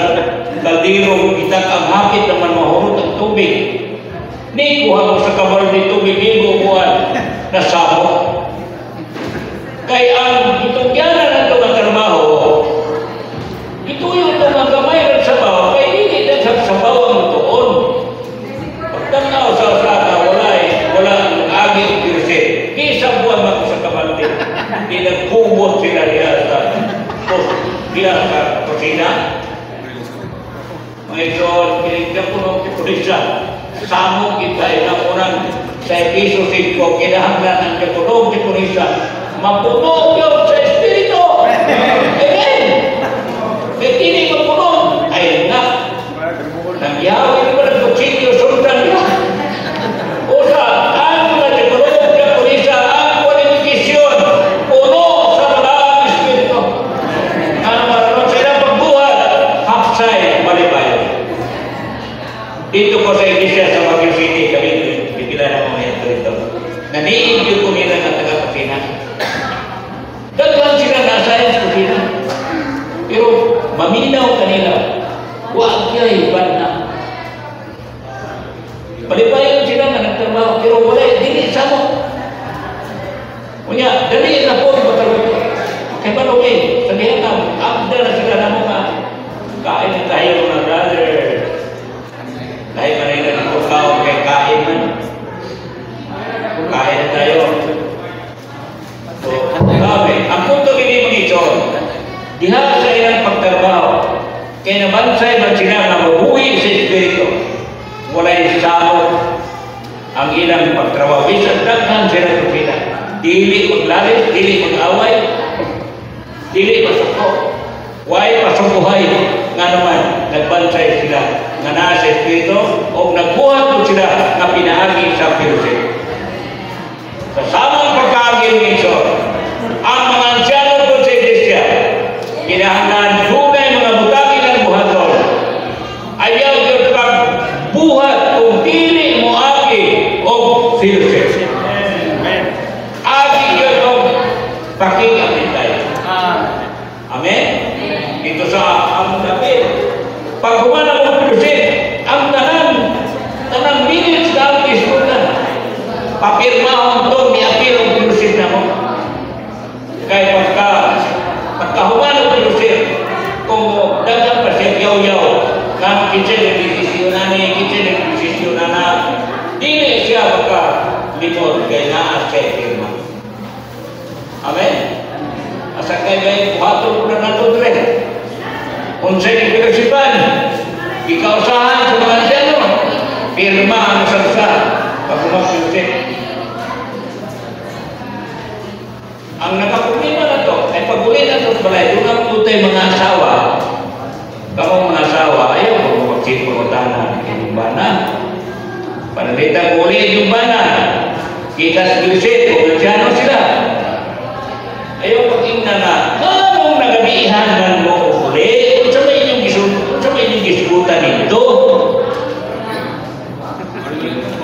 kaldero, itak ang hapit naman mahurot ang tubig. Ni kuha mo sa kabal ni tubig, ni kuha na samok. Kaya ang itungyanan ng ito ng trabaho, ito yung mga gamay ng sabaw, kaya hindi na sa sabaw ang tuon. Pagtanaw sa usaka, wala ang agi o kirse. Isang buwan ako sa kabaldi. Hindi nagkumot sila niya sa kusina. Mga ison, kinigyan ko ng kipunisa. Samong kita, ilang unang sa episo 5, kinahanglan ang kipunong kipunisa. Mapuno yun sa Espiritu. Amen. May tinig mapuno. Ay na. Nangyawin mo ng kutsilyo sultan niya. Usa, ang mga tikulog na punisa, ang kwalifikasyon, puno sa mga Espiritu. Ano marunong sa ilang pagbuhat, hapsay, malibayo. Dito po sa Iglesia sa Baguio City, kami bigla na mga ito ito. Naniigyo ko nila ng taga-Kusina. Daghan sila nasa kusina. Pero maminaw kanila. Huwag kaya iban na. Palipayan sila na nagtrabaho. Pero wala, dili sa mo. Kunya, dali na po. Kaya ba sabihan na, abda na sila na mga kain na tayo mga brother. Dahil manila dito kao kay kain man. Kain na tayo. So, grabe. Ang punto hindi mo nito, diha sa ilang pagtrabaho, kaya nabansay man sila na mabuhi sa Espiritu. Wala'y sabot ang ilang pagtrabaho. Bisan daghan sila ito sila. Dili maglalis, dili mag-away, dili masako. Way pasungkuhay nga naman nagbansay sila nga naa sa Espiritu o nagbuhat po sila nga pinaagi sa Pilipin. Sa samang pagkaagi ng Iso, ang mga ansyano po sa Iglesia, kinahanglan dunay mga butagi ng buhaton. Ayaw yung pagbuhat kung dili mo agi o Pilipin. Agi yun o pakikapitay. Amen? Ito sa ang David. Pag humana mo Pilipin, ang tanang minutes na ang iskutan. Papirmahon to, miapil ang Pilipin na mo. Kaya pagkahumana mo Pilipin, kung dagang pa siya yaw-yaw, kang kitsin nag-desisyon na, dili siya magka-limod kaya naas kay firma. Amen? Asa kaya buhaton ko na natudre. Kung sa'yo pinagsipan, ikausahan sa mga asyano, firma ang sarsa pag umagpilusin. Ang nakapunin na to, ay pag-uli na ito pala, doon ang tutay mga asawa, kamong mga asawa, ayaw kung magsipurutan yung bana. Panalita ko ulit yung bana, kita sa Pilipin, kung asyano sila. Ayaw pag-ingna na, anong nagabihan man mo ulit? Sa may inyong giskutan nito.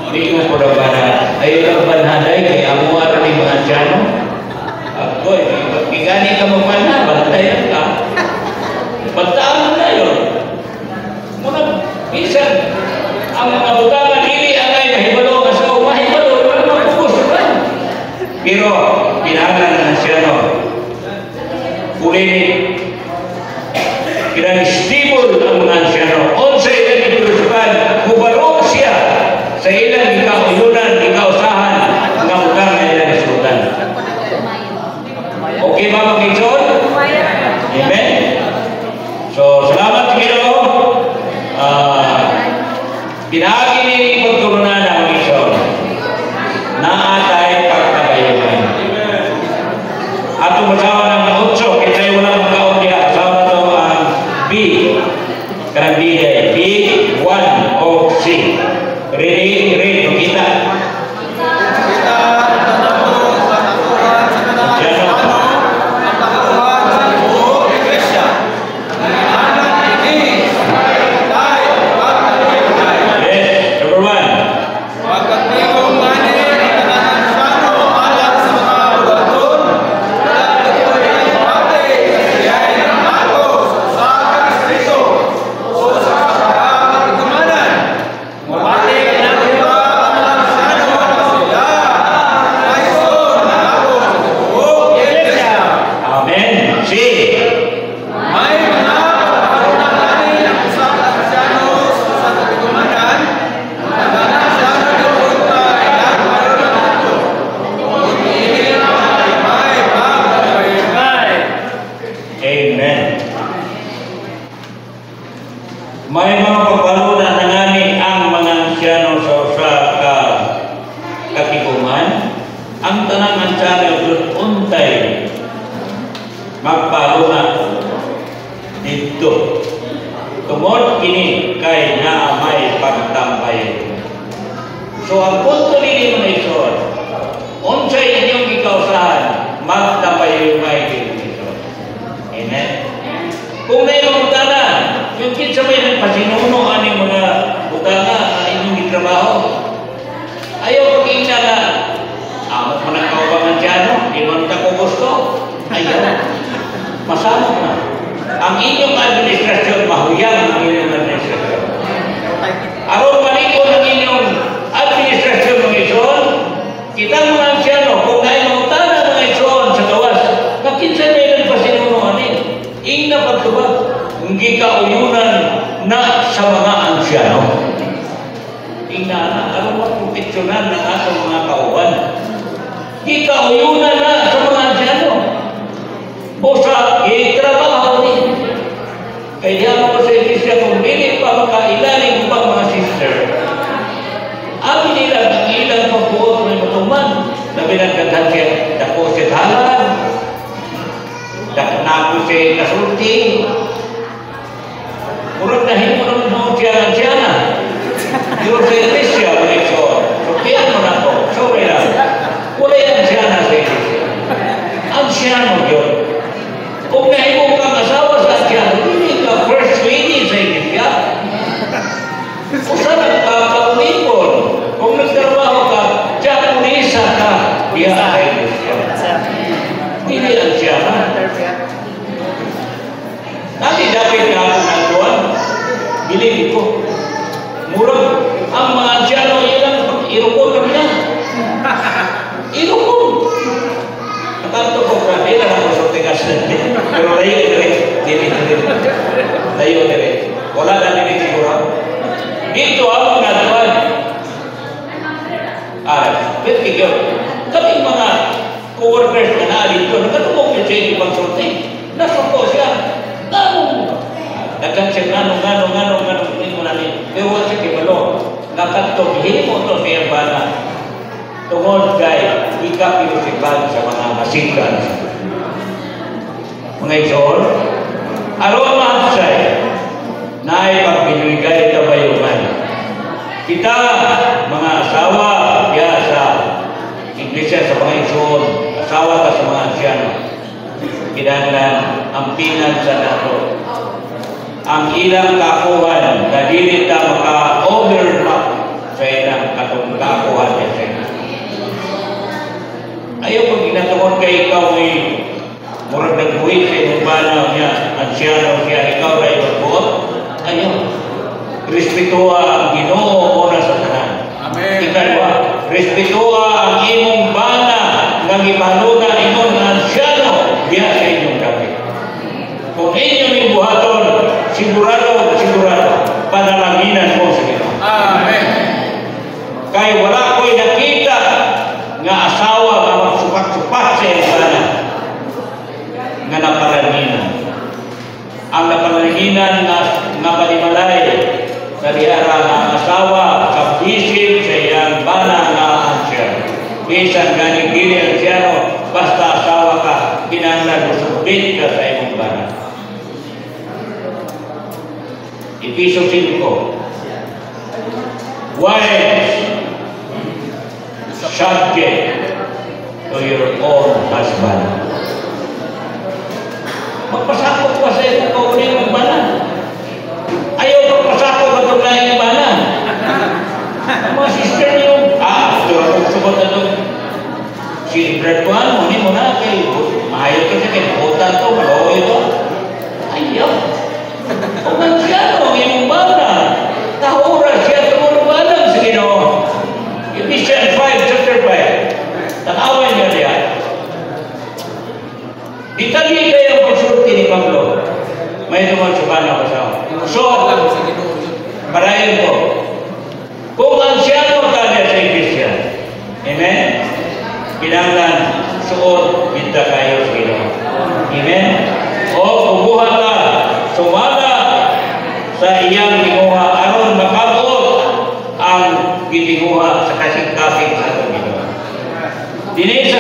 Hindi mo po na bana. Ayaw lang banhaday, kaya amuha rin yung mga asyano. Agoy, bigani ka mo bana, bantayan ka. Bantaan mo na yun. Muna, minsan, ang mga butangan, dili angay mahibalo, kasaw, mahibalo, wala mapupos, diba? Pero, pinangalan ng asyano, ulit, pinag-stibol ang mga asyano. Onsa ilang ipulusukan, hubarong siya sa ilang ikauyunan, ikausahan, nga utang na ilang isutan. Okay ba mag-ison? Amen? So, salamat sa Ginoo. Pinahagi ni pagturunan ang ison na atay pagkabayuhan. At umasawa ng 8, kasi walang makaon niya. Asawa na ito ang B. Karang B ay B1 o C. Ready, makita. May mga pagbalunan na ngani ang mga anciano sa usa ka katiguman. Ang tanang anciano untay magbaluna dito. Tungod kini kay na may pagtambay. So ang punto nini mo ison, unsay inyong ikausahan, magtambay may dito. Amen. Kung may mga utanan, yung kinsa may nagpasinuno aning mga utana na inyong itrabaho, ayaw pag-ingna na, amot man ang kaubangan dyan, di man ka ko gusto, ayaw. Masamot na. Ang inyong administrasyon, mahuyang ang inyong administrasyon. Aron malikon ang inyong administrasyon ng ison, kita mga anciano, kung na mga utana mga ison sa gawas, na kinsa may nagpasinuno aning, ingna pagtubag, hindi kauyunan na sa mga ansyano. Ingna na, alam mo proteksyonan ng atong mga kauban. Hindi kauyunan na sa mga ansyano. O sa itrabaho ni. Kaya mo sa iglesia kung hindi pa makailalim pa mga sister. Ang nila, ang ilang pagbuot ng matuman, na binagkatan siya, dako siya tahanan. na ako siya kasulti. Murag dahil mo naman noon siya na. Pero sa iglesia, mga iso, sutihan mo na ako. Sorry lang. Wala yan siya na sa iglesia. Ang siya mo yun. Kung nahimong kang asawa sa siya, hindi ka first lady sa iglesia. Kung saan nagkakaulipon, kung nagtrabaho ka, Japonesa ka, diya sa iglesia. Hindi lang siya na. Nanti dapat na ako nagtuan, bilhin ko. Murag, ang mga asyano ilang irukon kami na. Irukon. Nakanto ko, grabe na ako sa tigas na. Pero layo dire. Layo dire. Wala na dire siguro. Dito ako nagtuan. Pwede yun. Kaming mga co-workers na dito, nagkatubok niya siya yung pagsulti. Nasuko siya. Dagan siya ngano, hindi mo namin. Pero wala siya kibalo. Nakatog, hindi mo ito siya bana. Tungod kay, ikapilusipan sa mga masikan. Mga isor, aron mahapsay, na ay pagbinuigay tabayuman. Kita, mga asawa, sa iglesia sa mga isor, asawa ka sa mga asyano. Kinahanglan ang pinan sa nato. Ang ilang kakuhan na dili ta maka-overlap sa ilang kakuhan niya sa ina. Ayaw pag ginatungod kay ikaw ay murag nagbuhi sa imong banaw niya, ansyano siya, ikaw rin magbuot. Ayaw. Respetuha ang Ginoo muna sa tanan. Amen. Ikalawa, respetuha ang imong bana ng ipanunan imong ansyano diya sa inyong gabi. Kung inyong ibuhaton, sigurado, panalanginan mo sa Ginoo. Amen. Kaya wala ko'y nakita nga asawa nga magsupat-supat sa ibana nga napalanginan. Ang napalanginan nga palimalay sa diara nga asawa sa bisil sa iyang bana nga ansyan. Bisan ganing dili ansyano, basta asawa ka, kinahanglan musubit ka sa imong bana. Episo 5. Wives, subject to your own husband. Magpasakot pa sa iyo kung uli mong bana. Ayaw magpasakot na itong laing bana. Ang mga sister niyo, ito ako subot na itong sinibretuan mo, mo na kay mahayot ka siya kay butan to, malawa ito. Ayaw. Kung ang siya, ang iyong bana, tahura siya tumulungan sa Ginoo. Ephesians 5, chapter 5. Tanawan niyo niya. Itali kayo ang pagsulti ni Pablo. May naman sa bana kasama. So, parayin ko. Kung ang siya mo kanya sa Iglesia. Amen? Kinanglan, suot, minta kayo sa Ginoo. Amen? O, bubuhat ka, sumala sa iyang ginuha aron makabot ang gitinguha sa kasing-kasing sa atong Ginoo. Dili sa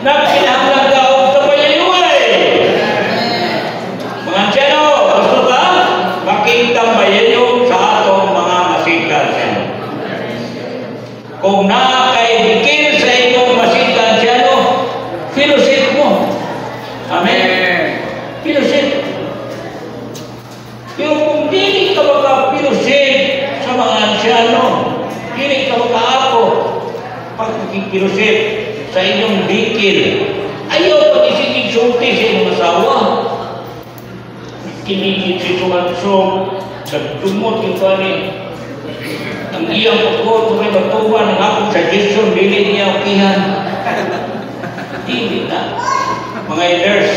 nagkinahanglan ka og tabayayuay. Mga anciano, gusto ka makita sa atong mga masikan. Kung nakay bikil sa inyong masikan, anciano, fellowship mo. Amen. Fellowship. Pero kung dili ka maka-fellowship sa mga ansyano, dili ka maka-ako pag-fellowship sa inyong bikil, ayaw pag-isigig sulti sa inyong asawa. Kinigit si Sumansong, nagtumot yung pari. Ang iyang pagkot, may matuwa ng akong suggestion, dili niya ukihan. Dili na. Mga elders,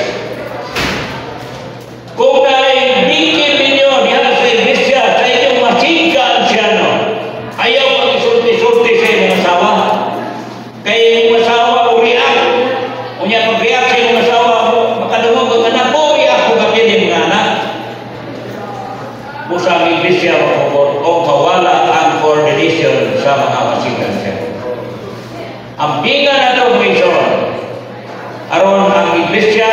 kung na'y bikil ninyo diyan sa iglesia, sa inyong masika ansyano, ayaw pag-isulti-sulti sa inyong asawa. Kaya inyong asawa o react. O niya pag-react sa inyong asawa, makadungog ang anak mo, react kung kapit yung mga anak. Busa ang iglesia o mawala ang coordination sa mga masika ansyano. Ang pinga na ito, Mason, aron ang iglesia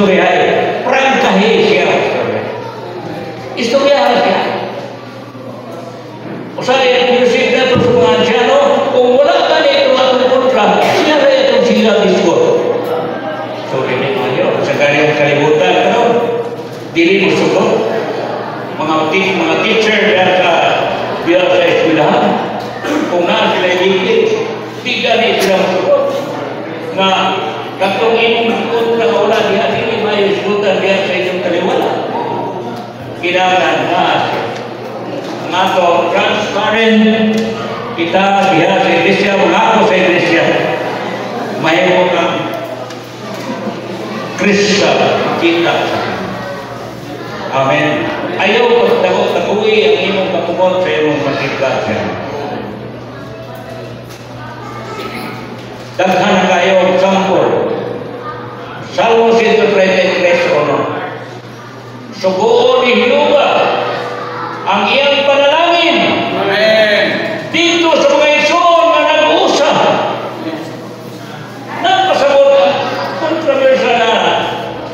istoryahay. Prangkahi siya. Istoryahan siya. O saya pinusip na ito sa mga asyano, kung wala ka na ito atong kontra, siya na itong sila discord. So, rin ngayon, sa kanyang kalibutan, ano? Dili mo sugot. Mga teacher yan sa biya sa eskwelahan, kung na sila ibigay, di gani sila sugot. Nga, katong imong kontra wala diha, hindi mayo sugutan diha sa inyong kaliwala. Kailangan na nato transparent kita diha sa iglesia, mga sa iglesia. Mahimo kang Krista kita. Amen. Ayaw ko taguwi ang imong katungod sa imong pagkikasya. Daghan kayo ang sampol. Salmo 133:1. Sugoon ni Hinuba ang iyang panalangin. Amen. Dito sa mga igsoon na nag-uusap. Nagpasabot kontrobersya na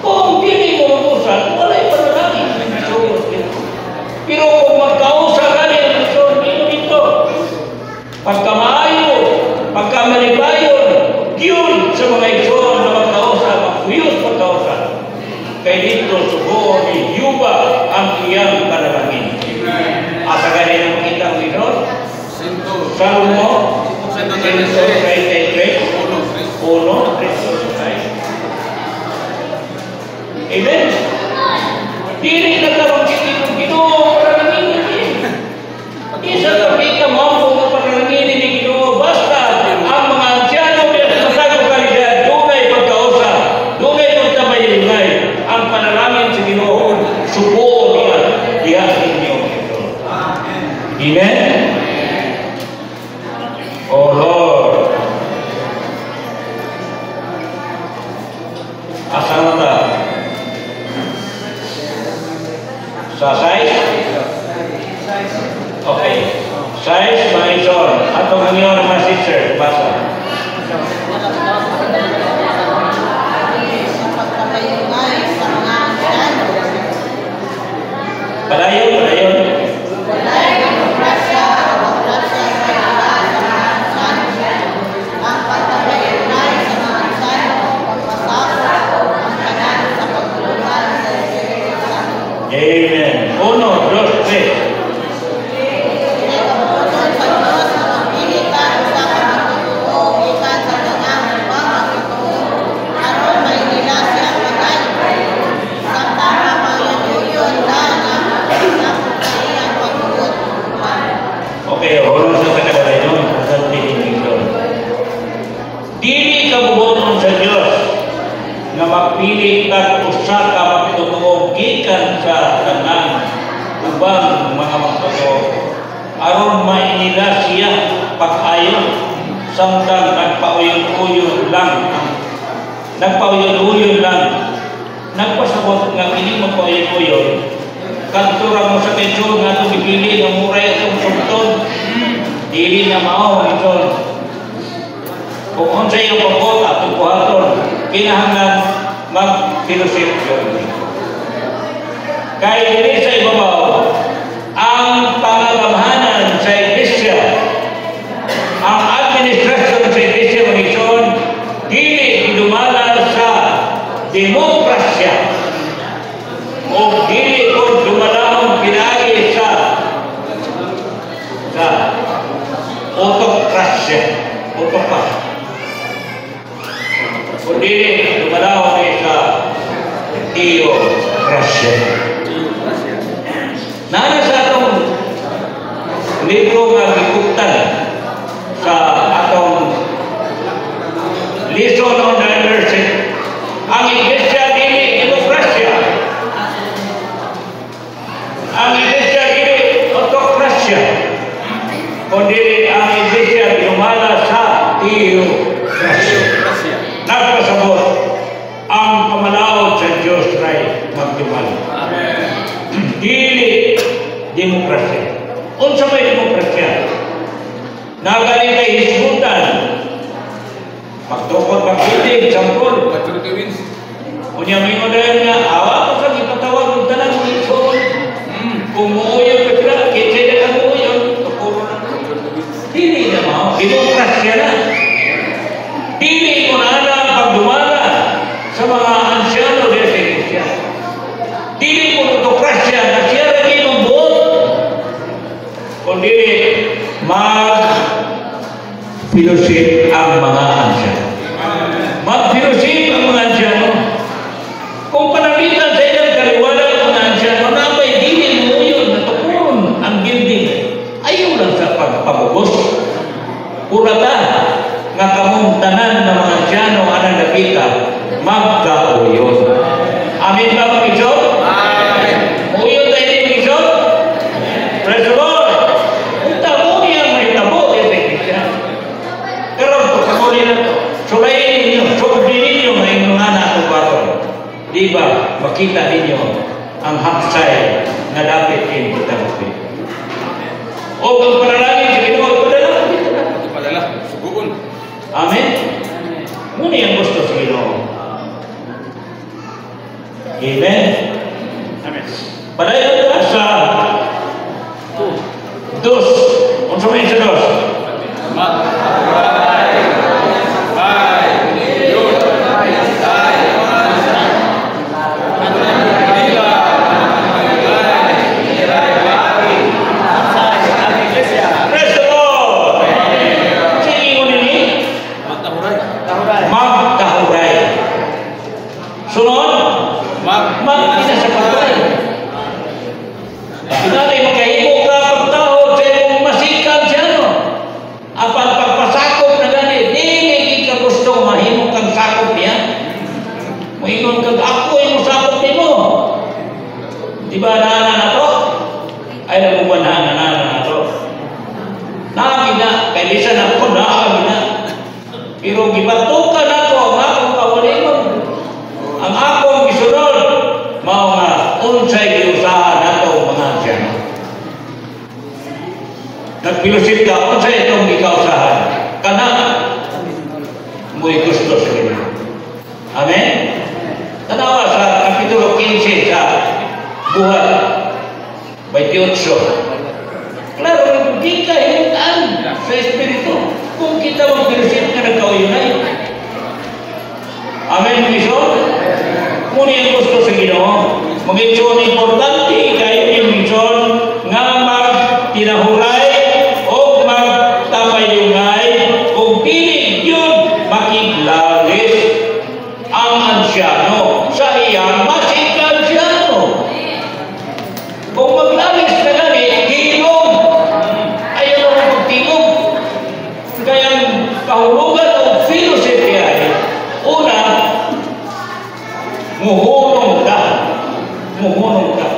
kung hindi mo mag-usap, wala'y panalangin. Pero kung magkausap ka rin ang igsoon, dito. Pagkamaayo, pagkamalibayon, yun sa mga igsoon na magkausap, magkuyos magkausap. Kaya dito sugoon ni Hinuba ang iyang panalangin. Asa ganin ang makita ang igsoon? Salmo 1:1. Amen. Dili na tawag kitong Ginoo para nangingin. Isa kami ka mampo nga para nangingin ni Ginoo. Basta ang mga anciano sa sagong kalidad, dunay pagkausap, dunay pagtabayungay. Ang panalangin sa Ginoo, subuon niya, diha sa inyo. Amen. Oh Lord. Asa na ta? Sa size? Okay. Size, mga ison. Atong ang iyon mga sister. Basa. Padayon, padayon. Amen. 1, 2, 3. Okay, hulong sa tagalay nun. Sa tinig doon. Dili ka buboton sa Diyos na magpili ka usa ka magtutuo gikan sa tanan ubang mga magtutuo aron mainila siya pag-ayon samtang nagpauyon-uyon lang nagpasabot nga kini magpauyon-uyon kantura mo sa medyo nga itong ipili ng muray itong sumton dili na mao ito kung unsa yung pagkot at buhaton kinahanglan mag-filosofy yun. Kaya dili sa ibabaw ang pangagamhanan sa iglesia, ang administrasyon sa iglesia manisyon, dili dumala sa demokrasya o dili kung dumalawang pinagi sa autokrasya. Kundi dumalaw sa theokrasya. Nana sa atong libro nga gikuptan sa atong lesson on leadership, ang iglesia dili demokrasya, ang iglesia dili autokrasya, kundi ang iglesia dumala sa theokrasya. Nagpasabot ang pamanaw sa Diyos ay magdumala. Dili demokrasya. Unsa may demokrasya? Nagaling kay hisgutan. Magtukod magkitig, sampol. Unya may mga mag-fellowship ang mga ansyan. Mag-fellowship ang mga ansyano. Kung panamitan sa ilang kaliwanag ang mga ansyano na may dili mo yun na tukuron ang building, ayaw lang sa pagpapagos. Purata nga kamong tanan ng mga ansyano anang nakita, magkauyon. Amin ba mga isod? Amen. Uyon tayo din mga isod? Praise the Lord! Kung tamo niya may tamo, sa iglesia. Pero kung na sulayin ninyo, sulayin ninyo na inyong anak o bato. Di ba, makita ninyo ang haksay na dapat kita mo. O kung panalangin sa Ginoo, padala, dito na. Padala, subukan. Amen? Muna yung gusto sa Ginoo. Amen? Amen. Padayon ka sa dos. Kung sumayin sa dos. Praise the Lord! Sige ko nini, magkahuray. Sunod, magpinasapagay. Pinalay magkahimo ka pagtao sa imong masikap siya, no? Apan pagpasakop na gani, di ka gusto mahimo kang sakop niya. Moingon kag ako yung sakop nimo. Di ba nana na to? Ay naguban na to. Nakakina, kaya lisan ako nakakina. Pero gibatukan ako ang akong kawalingon. Ang akong gisunod, mao nga unsay giusahan nato mga anciano. Nagpilusit ka, unsay itong gikausahan? Kana mo'y gusto sa Ginoo. Amen? Tanawa sa Kapitulo 15 sa Buhat 28. Klaro, di ka himutan sa Espiritu kung kita magpilusit ka nagkauyunay. Amen, Miso? Muna yung gusto sa Ginoo. Mag-itson importante kayo yung minson nga mag-tinahuray o magtamayungay o pinig yun makiglagis ang ansyano sa iyang masikansyano. Kung maglagis na gani, hilong. Ayaw na magtingog. Kaya kahulugan o fellowship yan. Una, muhunong ka. Muhunong ka.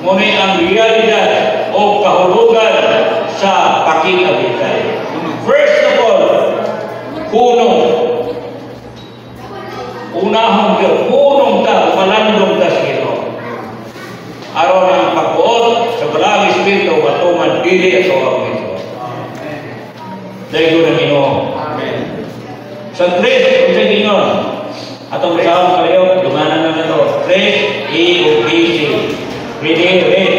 Ngunit ang realidad o kahulugan sa pakikabitay. First of all, hunong. Unahong yun. Hunong ka, malandong ka sa Ginoo. Aron ang pagbuot sa balang Espiritu matuman dili at ang Ginoo. Dahil ko na Ginoo. Sa tres, kung sa Ginoo, atong kasama kayo, dumanan na ito. Tres, E-O-B-C. Ready, ready.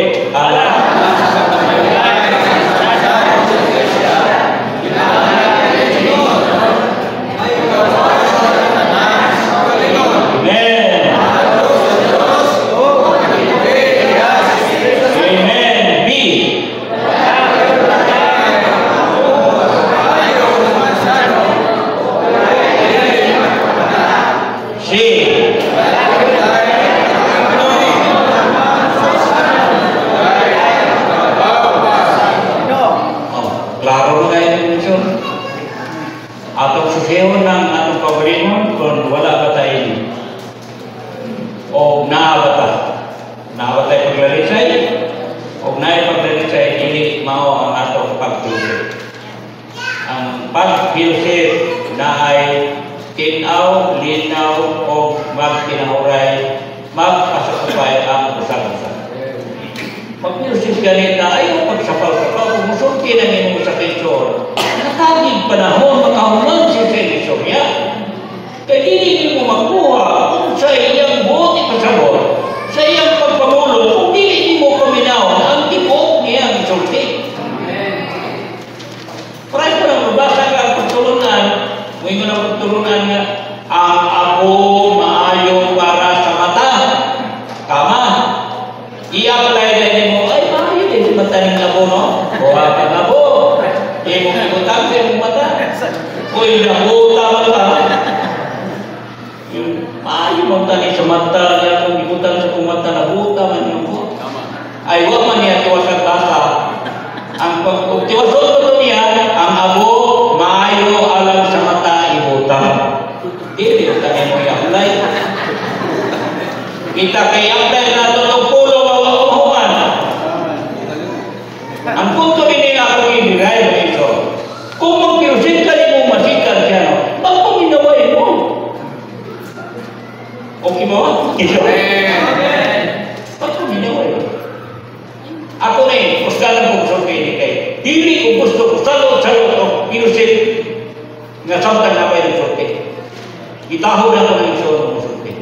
Klaro na kayo ng misyon. Atong susihon ng atong kabalimon kung wala ba tayo o naabata. Naabata tayo paglalisay o naay paglalisay hindi mao ang atong pagpilusip. Ang pagpilusip na ay tinaw, linaw o magpinahuray, magpasakupay ang usap-usap. Pag-music ganita, ayaw pagsapaw-sapaw, kumusulti ng inyong sa pensyon. Nakaging panahon, makahuman siya sa inisyorya. Kaya hindi mo makuha kung sa iyang buti pasabot, sa iyang pagpamulong, kung hindi mo paminaw, ang tipok niya ang isulti. Paray ko lang, mabasa ka ang pagtulunan, may mga pagtulunan nga, ang ako maayo para sa mata, kama. I-apply na din mo, ay maayo din, mataning labo, no? Buha ka labo. Di mo pinutang sa iyong mata. Uy, nabuta man ka. Yung maayo mong tani sa mata niya, kung ibutan sa kong mata, nabuta man yung ko. Ay, wag man niya tiwas ang tasa. Ang pagtiwasot ko niya, ang abo, maayo alam sa mata, ibuta. Hindi yung tani mo i-apply. Kita kay apply na ito ng pulo mawakuhan. Ang punto din nila akong ibiray mo ito. Kung magpirusin ka rin mo masikat siya, no? Ba't paminaway mo? Okay mo? Kisyo? Ba't paminaway mo? Ako na yun, kusgalan ko gusto kayo kay. Dili ko gusto ko, salot-salot ko, pirusin. Nga samtang na pa yung sulti. Itahod ako ng iso ng sulti.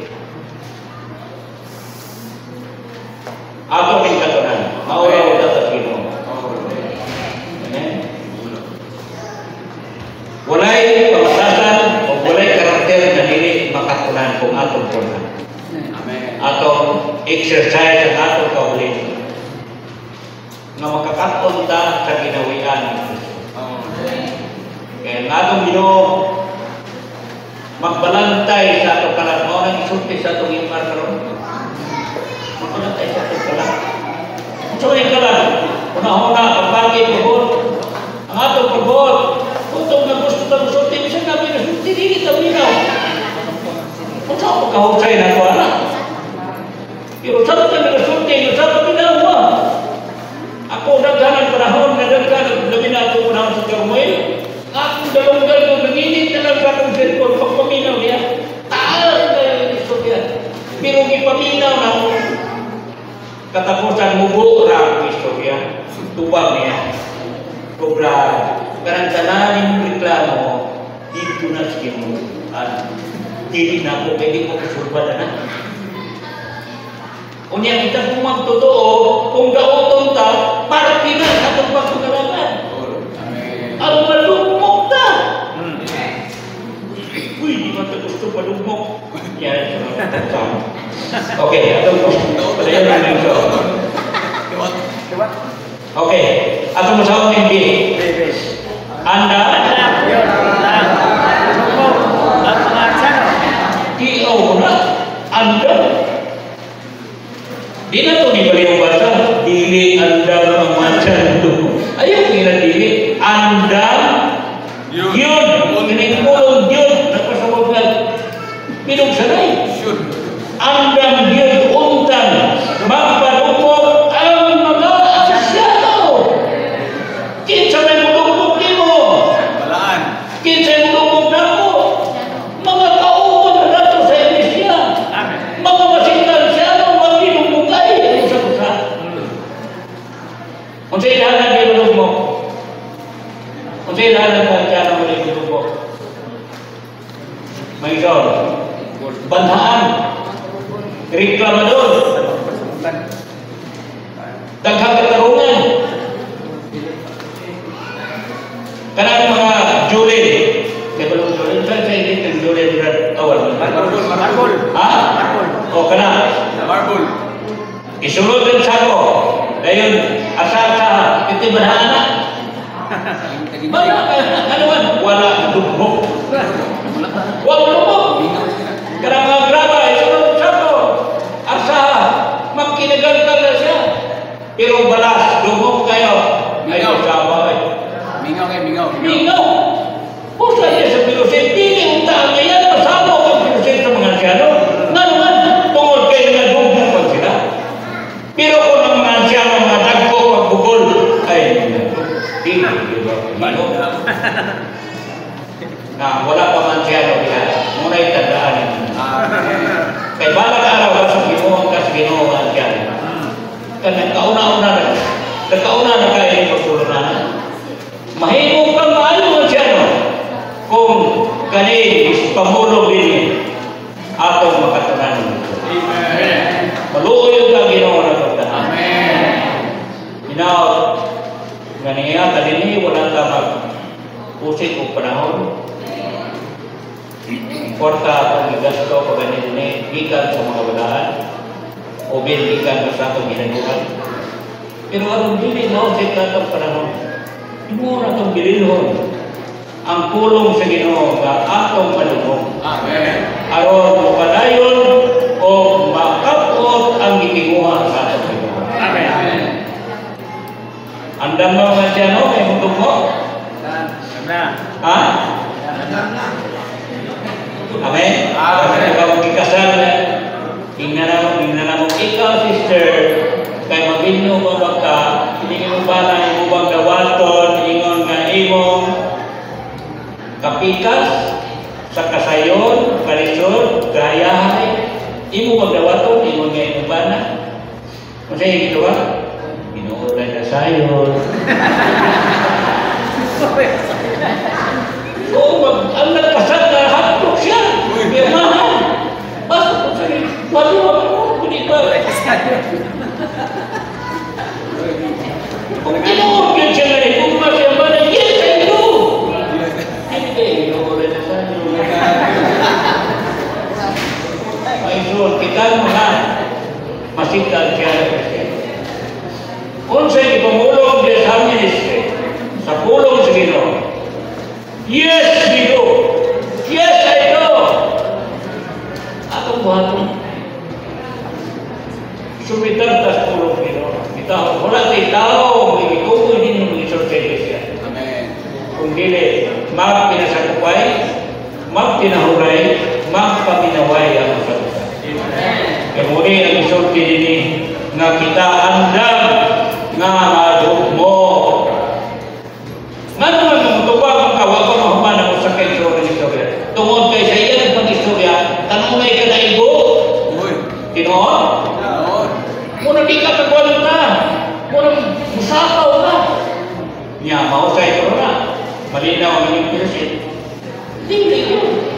Ako rin katunan. Maura ko dapat gino. Walay pamatasan o walay karakter na dili makatunan kung atong punan. Atong exercise ang atong kaulit. Nga makakaton ta sa ginawian ni Kristo. Kaya nga atong Ginoo magbalantay sa atong kalat. Mao nang isulti sa atong imar karon. Magbalantay sa atong kalat. So yung kalat, una-una pagpagit pagod. Ang atong pagod, kung na gusto na gusulti, isa namin na gusulti, hindi kita minaw. Kung saan mo kahusay na ito, anak? Pero saan ka na gusulti, saan ka minaw mo? Ako naghanang panahon, naghanang labi na ito panahon sa Karumail. Akong dalunggal ko, nanginit na lang sa akong cellphone, pagpaminaw niya, taal na gusto niya. Pero ipaminaw na katapusan mubo ra ang istorya, tubag niya. Sobra, karang-kananin reklamo, dito na siya mo. At hindi na ako, pwede ko kasurba na. Unya kita kung magtotoo, kung gaotong ta, para pinas atong pagkakalangan. Ang malumok ta. Uy, di ba ito gusto malumok? Yan, okay, atong palayan namin ito. Okay, atong masawag ng B. Anda? Iyo na? Anda? Di na ito ni Baliyong Basa. Dili anda mamatsan ito. Ayaw nila dili. Anda? Yun. Kinipulong yun. Nagpasawag na. Pinugsanay. Andang yun untan. Magpadukot ang mga asyado. Kinsa may mulukot ni mo. Kinsa may mulukot na mo. Mga kauon na nato sa Iglesia. Mga masintan siya ng mga binubugay. Usa-usa. Kung sa ilahan ang binulog mo. Kung sa ilahan ang siya ng mga binulog mo. May ikaw. Banhaan. Reklamador. Daghang katarungan. Kanang mga jury. Kaya balong jury. Saan sa hindi ng jury na awal? Marble. Ha? O kana? Marble. Isulod ang sako. Dayon, asa-asa. Iti banhaan na. Ano man? Wala lubog. Wala lubog. Kanang mga graba, isulod ang sako. Asa, magkinagantan na siya. Pero balas, lubog kayo. Ayaw sama eh. Mingaw. Pusa niya sa pilusin. Pili utang niya yan. Masama ko ang pilusin sa mga asyano. Nga naman, tungod kayo na lubog pa sila. Pero kung ang mga asyano, mga dagko, magbugol, ay, hindi. Mano? Na wala pa man asyano nila. Muna'y tandaan niya. Kaya balang araw ka sa Ginoo ang Ginoo ang asyano. Kaya nagkauna-una na kayo yung pagtulunan. Mahimong kang maayo ang asyano. Kung kani pamulong din atong makatunan. Amen. Maluoy ang Ginoo na pagtahan. Amen. Minaw, ganiya, kanini, wala ka mag-usik o panahon. Importa atong igasto pag ganito ikan sa mga walaan o ikan sa atong ginagawa. Pero anong dili na usik na itong panahon? Hindi mo na itong bililhon. ang pulong sa Ginoo nga atong palubong. Amen. Aron mo padayon o makapot ang gitinguha sa atong Ginoo. Amen. Andam mo nga siya, no? May mundog mo? Amen. Ha? Amen? Kasi ikaw magkikasal na ingnan mo ikaw, sister, kay mabinyo mo baka hindi mo ba na imubang gawaton, ingon nga imong kapikas sa kasayon, kalisod, kahayahay, imo magdawaton, ingon nga imong ba na? Kung sa'yo gito ba? Inuulay na sayon. Oo, ang nagkasal na hapok siya. Kaya mahal. Basta po sa'yo, wala mo, hindi ba? Kung kinuhugin siya na rin, kung masya ba na, yes, I do. Hindi, inuulay na sayo. Ay, so, kita mga masikal siya na kasi. Kung sa'yo, pamulong din sa ministry, sa pulong sa Ginoo, yes, we do. Yes, I do. Atong buhaton. Sumitan tas pulong Ginoo. Kita wala kay tao, itukoy din yung isang siya. Amen. Kung dili, magpinasakupay, magpinahuray, magpapinaway ang masagutan. Kaya muli ang isulti din nga kita andam nga madugmo. Nga naman mamutubag ang kawago na humana mo sa istorya. Tungod kay sa iyan pag-istorya, tanong may kanaibo. Uy. Tinoon? Noon. Muna di ka kagwalan ka. Muna musapaw ka. Niya, mausay ko na. Malinaw ang inyong pinasin. Hindi yun.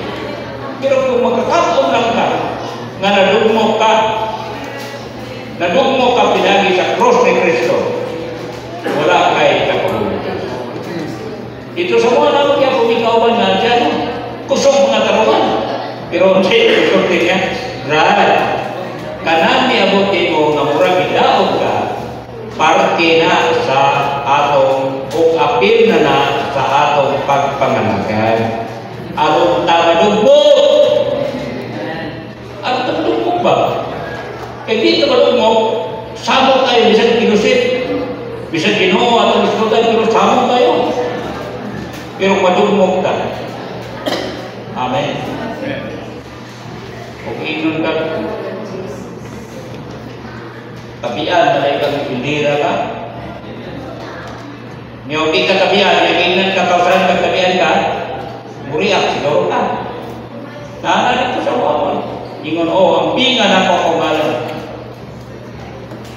Pero kung magkakataon lang ka, nga nadugmo ka pinagi sa cross ni Kristo, wala kay kapagulutan. Ito sa mga naman kaya pumikawan na dyan, kusog mga taruhan. Pero hindi, kusog din niya. Brad, kanan niabutin mo nga murag idaog ka, parte na sa atong, o apil na sa atong pagpanganakan. Aron tamadugmo. Aron tamadugmo ba? Kaya di tamadugmo, samot tayo, bisan kinusit. Bisan Ginoo atong iskutan, pero samot tayo. Pero madugmog ka. Amen. Kung inon ka, tabian na lang kang pindira ka. Niyopi ka tabian, yakinan ka kausahan kang tabian ka, muriak, siguro ka. Nanalit ko sa wawan. Ingon, ang bingan ako akong ngalan.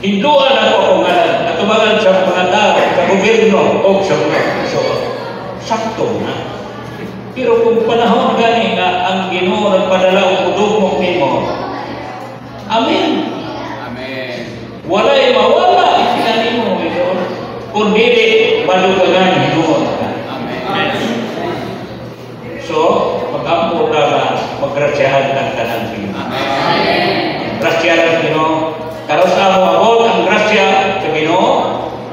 Hinduan ako akong ngalan. Natubangan sa mga tao, sa gobyerno, o sa mga puso. Sakto na. Pero kung panahon gani nga ang Ginoo nagpadala og udugmong nimo. Amen. Amen. Walay mawala isinani mo ito. Kung dili malugagan hinuon ka. Amen. So, mag-ampo na maggrasyahan ng tanan sa Ginoo. Amen. Grasyahan ng Ginoo. Karon sa mo abot ang grasya sa Ginoo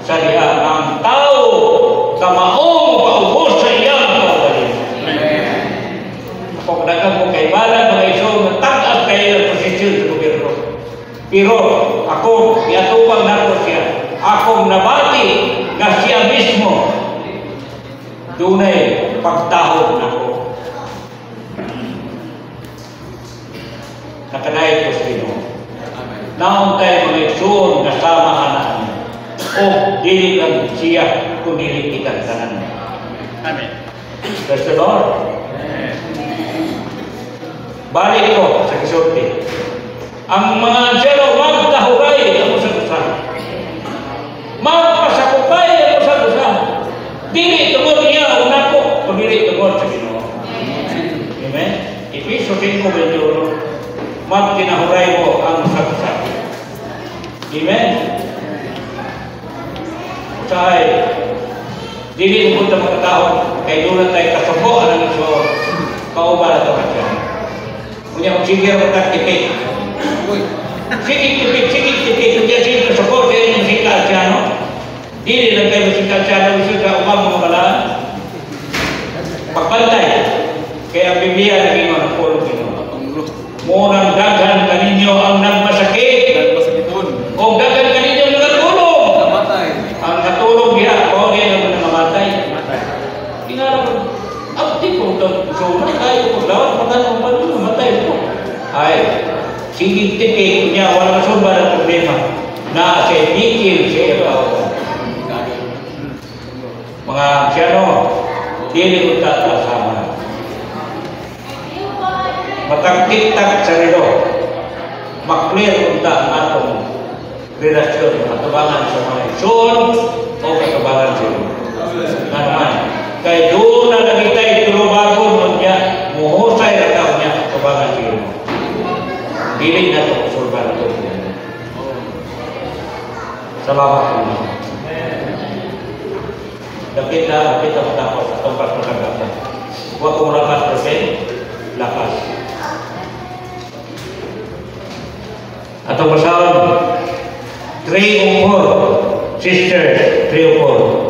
sa diha ang tao kamaong paubos sa iyang kaugalingon. Amen. Kung dagang mo kay bala mga iso, matag-ag kayo ang posisyon sa gobyerno. Pero ako, iatubang na ko siya. Akong nabati na siya mismo. Dunay pagtahod na ko. Nakanayin ko sa Ginoo. Amen. Naon tayo mga iso, nasama anak niya. O, dili lang siya, kung dili kita tanan. Amen. Praise the Lord. Balik ko sa kisulti. Ang mga ansyano magtahuray ang usa-usa. Magpasakupay ang usa-usa. Dili tungod niya ang nako, kung dili tungod sa Ginoo. Amen? Efeso 5:21. Magtinahuray mo ang usa-usa. Amen? Usahay. Dili mo punta mga tao, kay doon tayo kasubo ang iso. Kauban na ito ka. Punya magsigir mo tipid. Sikit-tipid. Kung yan sige kasubo, kaya yung musikal siya, no? Dili lang kayo musikal siya, no? Musikal umam mo pala. pagbantay. Kaya ang Biblia naging ang pulong Ginoo. Murang daghan kaninyo ang nagmasakit. Nagpasakitun. O daghan kaninyo ang nagatulog. Namatay. Ang katulog diha, o kaya naman na mamatay. Namatay. Tingnan mo, abdi ko so kayo ko lawan patang mamatay ko. Ay, sige tipik niya wala sumber ang problema. Na sa dikil sa ibaw. Mga asyano, dili ko tatasama. Magkaktik-tak sa rilo. Maklear unta ang atong relasyon, katubangan sa mga isyon o katubangan sa iyo. Nga naman, kaya doon na nagitay tulubagon niya, muhusay na tao niya katubangan sa iyo. Dili na ito kusulban ito. Salamat po. Dapit na matapos atong pagpagkagatan. Huwag kong lakas kasi, lakas. Atong basahan, 3 o 4, sisters, 3 o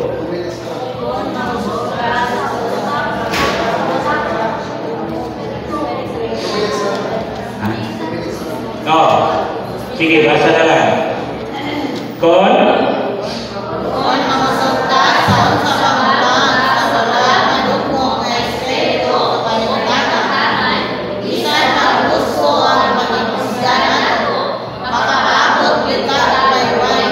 4. Sige, basa na lang. Kon mamasukta sa unsa pamutang sa salat na dugmo nga espiritu kapanungkatan bisan ang gusto ang pagigusganan nato makapaabot gyud ka sa bayway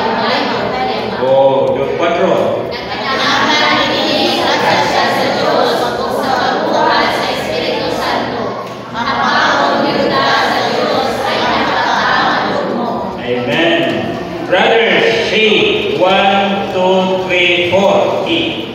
o Diyos 4. nagkanahan dinhi grasya sa Dios ug sa pagbuhat sa Espiritu Santo makapaabot gyud ka sa Dios ay nakakaaman dugmo. Amen. Brothers, see 1, 2, 3, 4. E.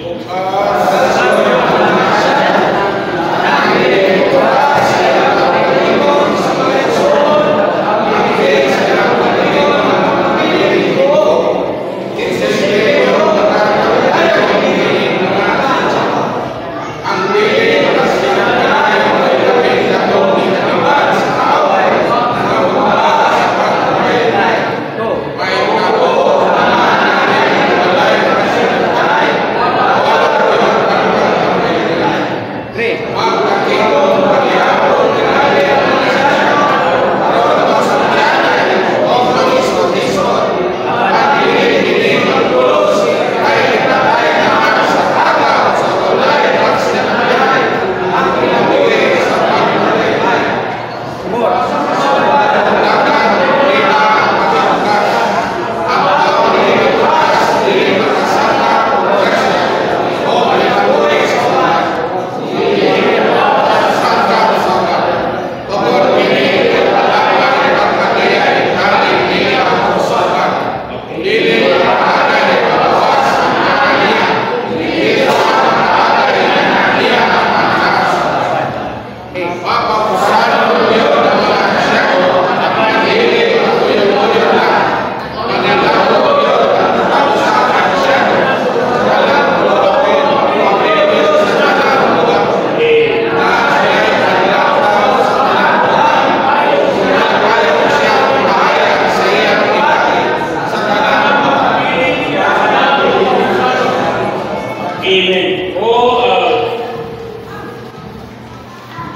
Amen. O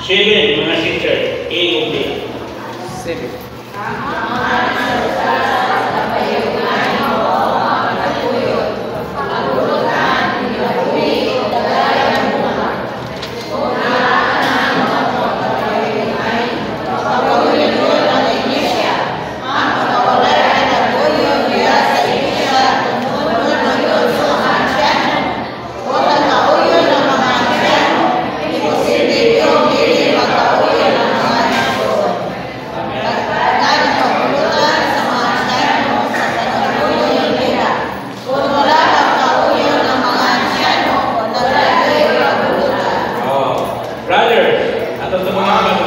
7, mga sister. A o B. 7. Brothers, atong mga